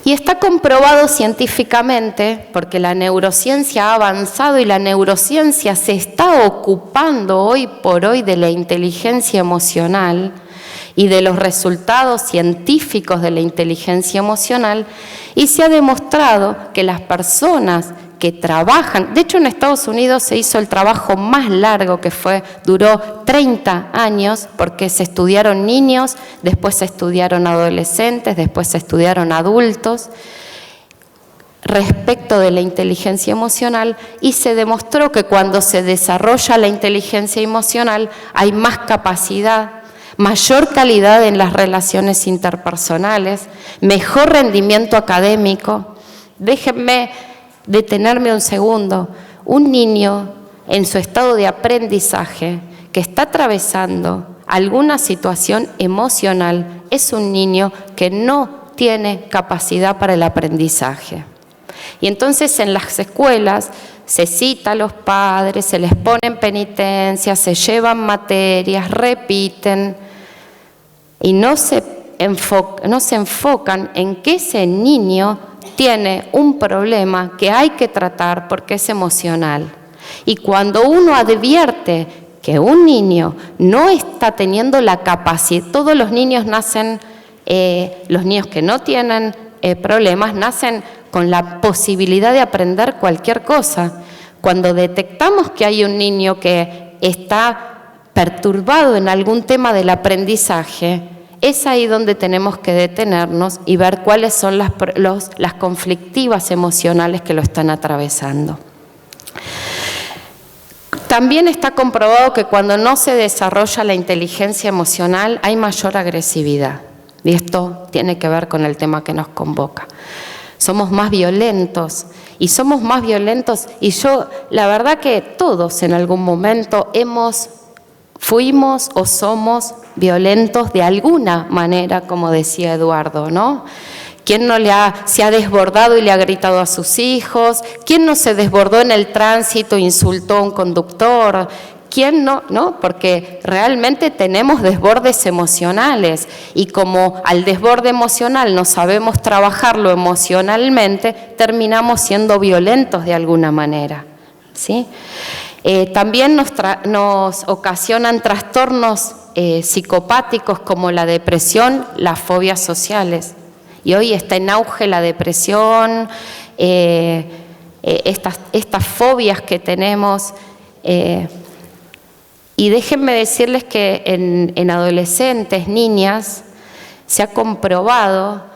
Y está comprobado científicamente, porque la neurociencia ha avanzado y la neurociencia se está ocupando hoy por hoy de la inteligencia emocional y de los resultados científicos de la inteligencia emocional, y se ha demostrado que las personas que trabajan, de hecho en Estados Unidos se hizo el trabajo más largo que duró 30 años, porque se estudiaron niños, después se estudiaron adolescentes, después se estudiaron adultos, respecto de la inteligencia emocional, y se demostró que cuando se desarrolla la inteligencia emocional hay más capacidad, mayor calidad en las relaciones interpersonales, mejor rendimiento académico. Déjenme detenerme un segundo. Un niño en su estado de aprendizaje que está atravesando alguna situación emocional es un niño que no tiene capacidad para el aprendizaje. Y entonces en las escuelas se cita a los padres, se les ponen penitencias, se llevan materias, repiten, y no se enfocan en que ese niño tiene un problema que hay que tratar porque es emocional. Y cuando uno advierte que un niño no está teniendo la capacidad, todos los niños nacen, los niños que no tienen problemas, nacen con la posibilidad de aprender cualquier cosa. Cuando detectamos que hay un niño que está perturbado en algún tema del aprendizaje, es ahí donde tenemos que detenernos y ver cuáles son las conflictivas emocionales que lo están atravesando. También está comprobado que cuando no se desarrolla la inteligencia emocional hay mayor agresividad. Y esto tiene que ver con el tema que nos convoca. Somos más violentos, y yo, la verdad que todos en algún momento fuimos o somos violentos de alguna manera, como decía Eduardo, ¿no? ¿Quién no se ha desbordado y le ha gritado a sus hijos? ¿Quién no se desbordó en el tránsito e insultó a un conductor? ¿Quién no? ¿No? Porque realmente tenemos desbordes emocionales, y como al desborde emocional no sabemos trabajarlo emocionalmente, terminamos siendo violentos de alguna manera, ¿sí? También nos ocasionan trastornos psicopáticos como la depresión, las fobias sociales. Y hoy está en auge la depresión, estas fobias que tenemos. Y déjenme decirles que en adolescentes, niñas, se ha comprobado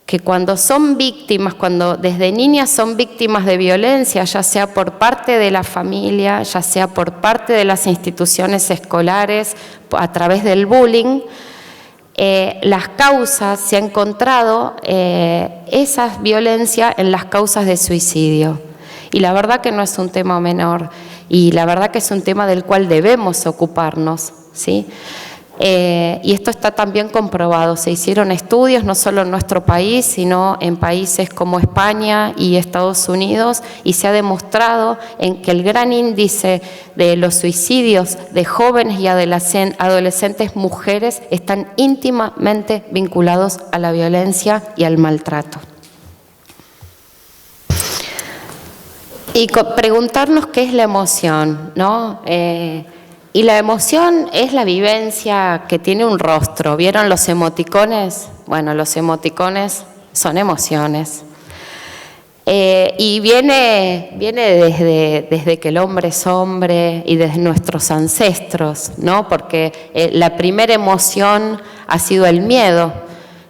que cuando son víctimas, cuando desde niñas son víctimas de violencia, ya sea por parte de la familia, ya sea por parte de las instituciones escolares, a través del bullying, las causas, se ha encontrado esa violencia en las causas de suicidio. Y la verdad que no es un tema menor, y la verdad que es un tema del cual debemos ocuparnos, ¿sí? Y esto está también comprobado. Se hicieron estudios no solo en nuestro país, sino en países como España y Estados Unidos, y se ha demostrado que el gran índice de los suicidios de jóvenes y adolescentes mujeres están íntimamente vinculados a la violencia y al maltrato. Y preguntarnos qué es la emoción, ¿no? Y la emoción es la vivencia que tiene un rostro. ¿Vieron los emoticones? Bueno, los emoticones son emociones. Y viene desde que el hombre es hombre y desde nuestros ancestros, ¿no? Porque la primera emoción ha sido el miedo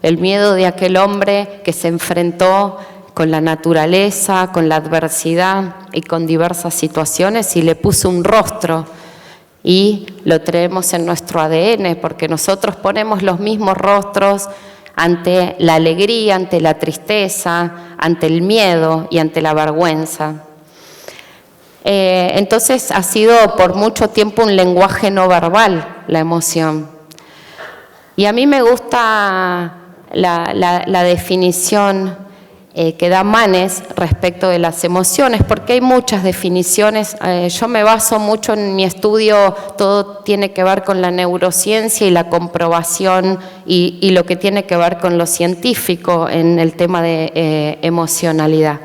de aquel hombre que se enfrentó con la naturaleza, con la adversidad y con diversas situaciones, y le puso un rostro. Y lo traemos en nuestro ADN, porque nosotros ponemos los mismos rostros ante la alegría, ante la tristeza, ante el miedo y ante la vergüenza. Entonces ha sido por mucho tiempo un lenguaje no verbal la emoción. Y a mí me gusta la definición que da Manes respecto de las emociones, porque hay muchas definiciones. Yo me baso mucho en mi estudio, todo tiene que ver con la neurociencia y la comprobación y lo que tiene que ver con lo científico en el tema de emocionalidad.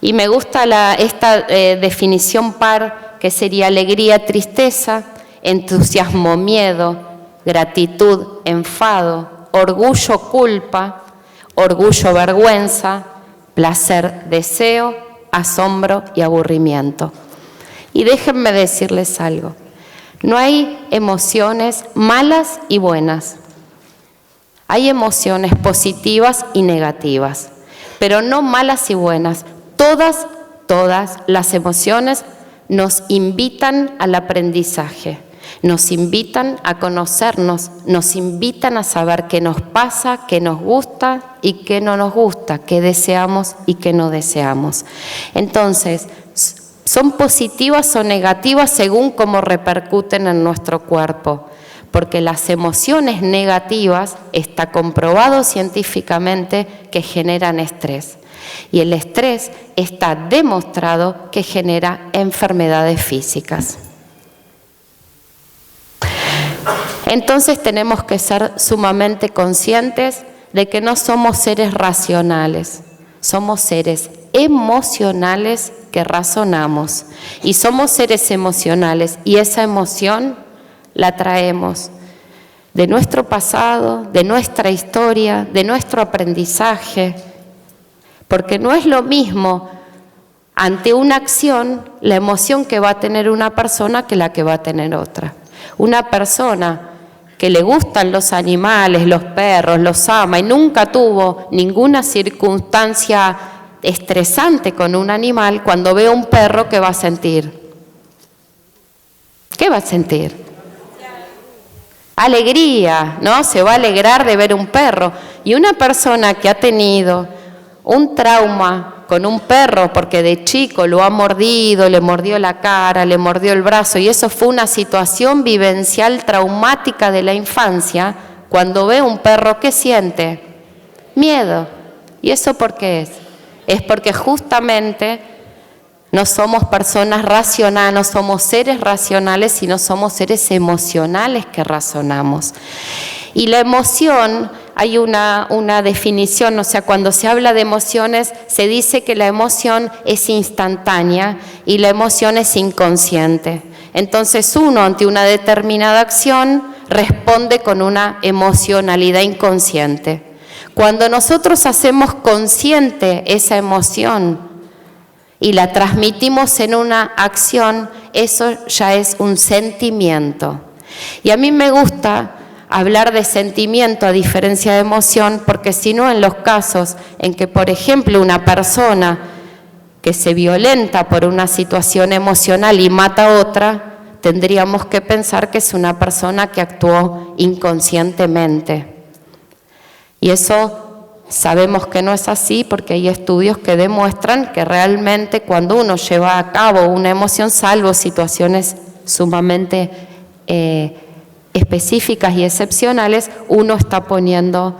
Y me gusta esta definición par, que sería alegría, tristeza, entusiasmo, miedo, gratitud, enfado, orgullo, culpa, orgullo, vergüenza, placer, deseo, asombro y aburrimiento. Y déjenme decirles algo, no hay emociones malas y buenas, hay emociones positivas y negativas, pero no malas y buenas. Todas las emociones nos invitan al aprendizaje, nos invitan a conocernos, nos invitan a saber qué nos pasa, qué nos gusta y qué no nos gusta, qué deseamos y qué no deseamos. Entonces, son positivas o negativas según cómo repercuten en nuestro cuerpo, porque las emociones negativas está comprobado científicamente que generan estrés. Y el estrés está demostrado que genera enfermedades físicas. Entonces tenemos que ser sumamente conscientes de que no somos seres racionales, somos seres emocionales que razonamos. Y somos seres emocionales y esa emoción la traemos de nuestro pasado, de nuestra historia, de nuestro aprendizaje, porque no es lo mismo ante una acción la emoción que va a tener una persona que la que va a tener otra. Una persona que le gustan los animales, los perros, los ama y nunca tuvo ninguna circunstancia estresante con un animal, cuando ve un perro, ¿qué va a sentir? ¿Qué va a sentir? Alegría, ¿no? Se va a alegrar de ver un perro. Y una persona que ha tenido un trauma con un perro porque de chico lo ha mordido, le mordió la cara, le mordió el brazo y eso fue una situación vivencial traumática de la infancia, cuando ve un perro, ¿qué siente? Miedo. ¿Y eso por qué es? Es porque justamente no somos personas racionales, no somos seres racionales, sino somos seres emocionales que razonamos. Y la emoción, hay una definición, o sea, cuando se habla de emociones, se dice que la emoción es instantánea y la emoción es inconsciente. Entonces uno ante una determinada acción responde con una emocionalidad inconsciente. Cuando nosotros hacemos consciente esa emoción y la transmitimos en una acción, eso ya es un sentimiento. Y a mí me gusta hablar de sentimiento a diferencia de emoción, porque si no, en los casos en que, por ejemplo, una persona que se violenta por una situación emocional y mata a otra, tendríamos que pensar que es una persona que actuó inconscientemente. Y eso sabemos que no es así, porque hay estudios que demuestran que realmente cuando uno lleva a cabo una emoción, salvo situaciones sumamente específicas y excepcionales, uno está poniendo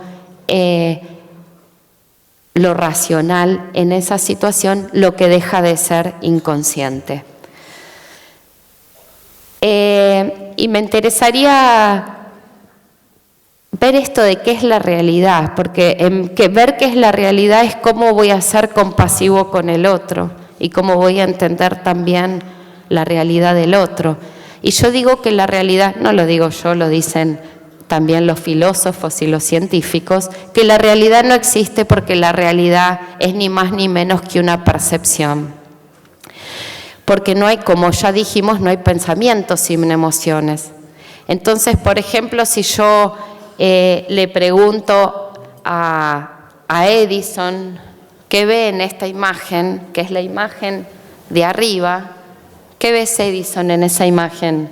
lo racional en esa situación, lo que deja de ser inconsciente. Y me interesaría ver esto de qué es la realidad, porque ver qué es la realidad es cómo voy a ser compasivo con el otro y cómo voy a entender también la realidad del otro. Y yo digo que la realidad, no lo digo yo, lo dicen también los filósofos y los científicos, que la realidad no existe porque la realidad es ni más ni menos que una percepción. Porque no hay, como ya dijimos, no hay pensamientos sin emociones. Entonces, por ejemplo, si yo le pregunto a Edison qué ve en esta imagen, que es la imagen de arriba, ¿qué ves, Edison, en esa imagen?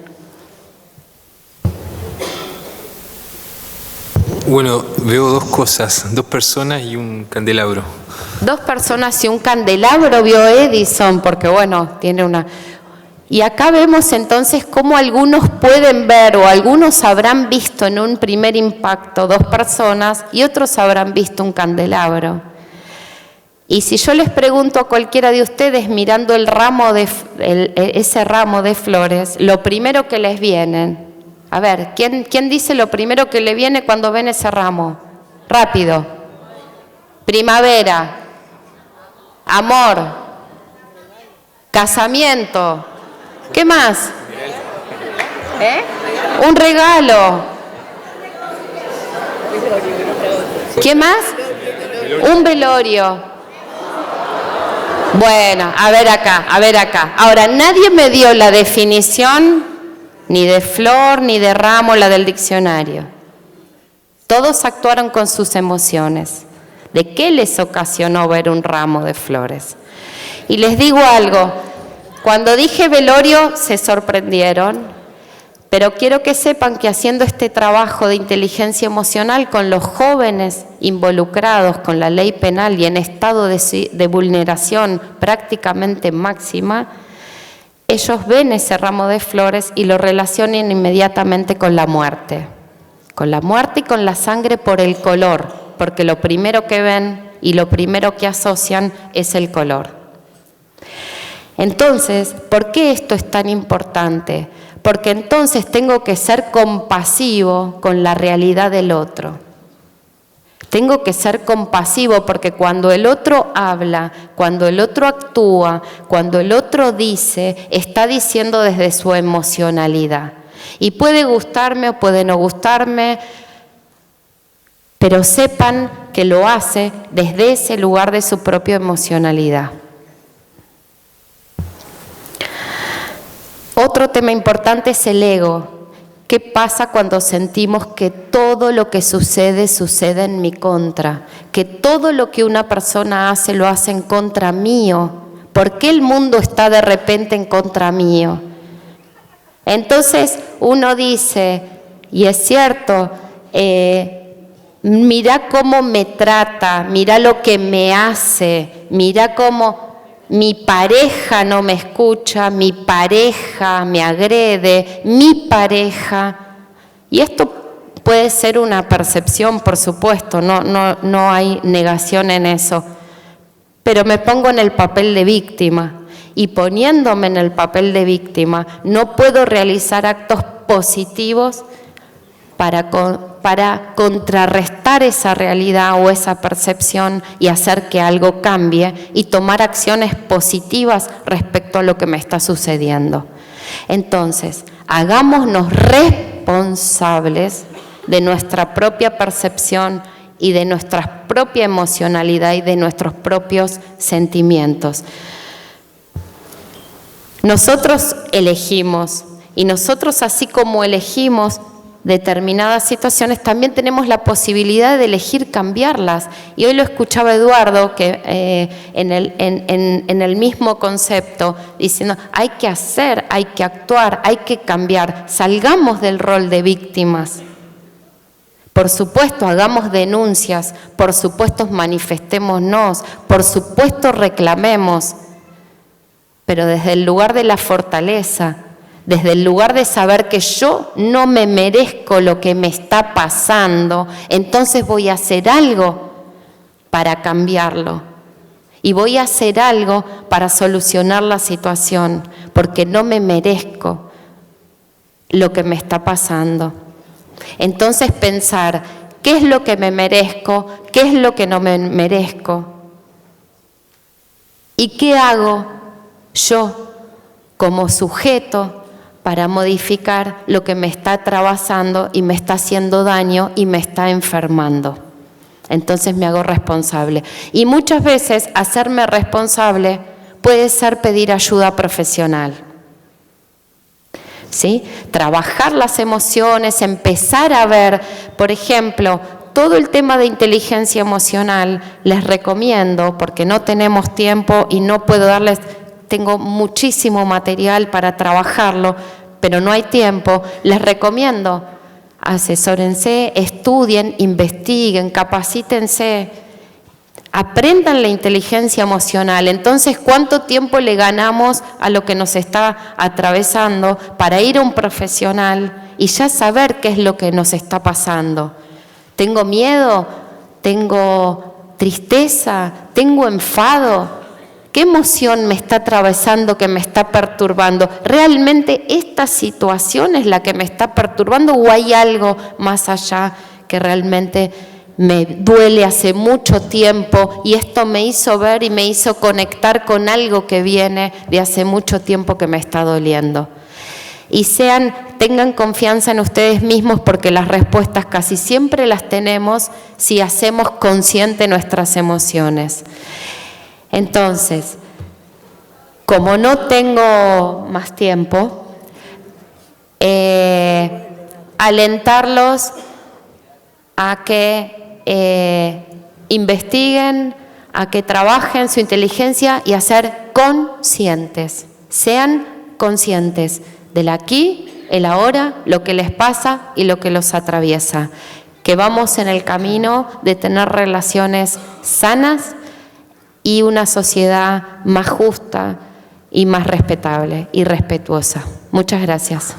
Bueno, veo dos cosas, 2 personas y un candelabro. 2 personas y un candelabro vio Edison, porque bueno, tiene una... Y acá vemos entonces cómo algunos pueden ver o algunos habrán visto en un primer impacto 2 personas y otros habrán visto un candelabro. Y si yo les pregunto a cualquiera de ustedes mirando ese ramo de flores, lo primero que les viene, a ver, ¿quién dice lo primero que le viene cuando ven ese ramo? Rápido. Primavera, amor, casamiento. ¿Qué más? Un regalo. ¿Qué más? Un velorio. Bueno, a ver acá. Ahora, nadie me dio la definición ni de flor ni de ramo, la del diccionario. Todos actuaron con sus emociones. ¿De qué les ocasionó ver un ramo de flores? Y les digo algo, cuando dije velorio se sorprendieron, pero quiero que sepan que haciendo este trabajo de inteligencia emocional con los jóvenes involucrados con la ley penal y en estado de vulneración prácticamente máxima, ellos ven ese ramo de flores y lo relacionan inmediatamente con la muerte y con la sangre por el color, porque lo primero que ven y lo primero que asocian es el color. Entonces, ¿por qué esto es tan importante? Porque entonces tengo que ser compasivo con la realidad del otro. Tengo que ser compasivo porque cuando el otro habla, cuando el otro actúa, cuando el otro dice, está diciendo desde su emocionalidad. Y puede gustarme o puede no gustarme, pero sepan que lo hace desde ese lugar de su propia emocionalidad. Otro tema importante es el ego. ¿Qué pasa cuando sentimos que todo lo que sucede en mi contra? Que todo lo que una persona hace lo hace en contra mío. ¿Por qué el mundo está de repente en contra mío? Entonces uno dice, y es cierto, mira cómo me trata, mira lo que me hace, mira cómo mi pareja no me escucha, mi pareja me agrede, mi pareja. Y esto puede ser una percepción, por supuesto, no hay negación en eso. Pero me pongo en el papel de víctima. Y poniéndome en el papel de víctima, no puedo realizar actos positivos para contrarrestar esa realidad o esa percepción y hacer que algo cambie y tomar acciones positivas respecto a lo que me está sucediendo. Entonces, hagámonos responsables de nuestra propia percepción y de nuestra propia emocionalidad y de nuestros propios sentimientos. Nosotros elegimos y nosotros, así como elegimos determinadas situaciones, también tenemos la posibilidad de elegir cambiarlas. Y hoy lo escuchaba Eduardo que en el mismo concepto, diciendo hay que hacer, hay que actuar, hay que cambiar. Salgamos del rol de víctimas. Por supuesto, hagamos denuncias, por supuesto, manifestémonos, por supuesto, reclamemos, pero desde el lugar de la fortaleza, desde el lugar de saber que yo no me merezco lo que me está pasando, entonces voy a hacer algo para cambiarlo. Y voy a hacer algo para solucionar la situación, porque no me merezco lo que me está pasando. Entonces pensar, ¿qué es lo que me merezco? ¿Qué es lo que no me merezco? ¿Y qué hago yo como sujeto para modificar lo que me está atravesando y me está haciendo daño y me está enfermando? Entonces me hago responsable. Y muchas veces hacerme responsable puede ser pedir ayuda profesional. ¿Sí? Trabajar las emociones, empezar a ver, por ejemplo, todo el tema de inteligencia emocional, les recomiendo, porque no tenemos tiempo y no puedo darles, tengo muchísimo material para trabajarlo, pero no hay tiempo, les recomiendo asesórense, estudien, investiguen, capacítense, aprendan la inteligencia emocional. Entonces, ¿cuánto tiempo le ganamos a lo que nos está atravesando para ir a un profesional y ya saber qué es lo que nos está pasando? ¿Tengo miedo? ¿Tengo tristeza? ¿Tengo enfado? ¿Qué emoción me está atravesando que me está perturbando? ¿Realmente esta situación es la que me está perturbando o hay algo más allá que realmente me duele hace mucho tiempo y esto me hizo ver y me hizo conectar con algo que viene de hace mucho tiempo que me está doliendo? Y tengan confianza en ustedes mismos porque las respuestas casi siempre las tenemos si hacemos consciente nuestras emociones. Entonces, como no tengo más tiempo, alentarlos a que investiguen, a que trabajen su inteligencia y a ser conscientes. Sean conscientes del aquí, el ahora, lo que les pasa y lo que los atraviesa. Que vamos en el camino de tener relaciones sanas y una sociedad más justa y más respetable y respetuosa. Muchas gracias.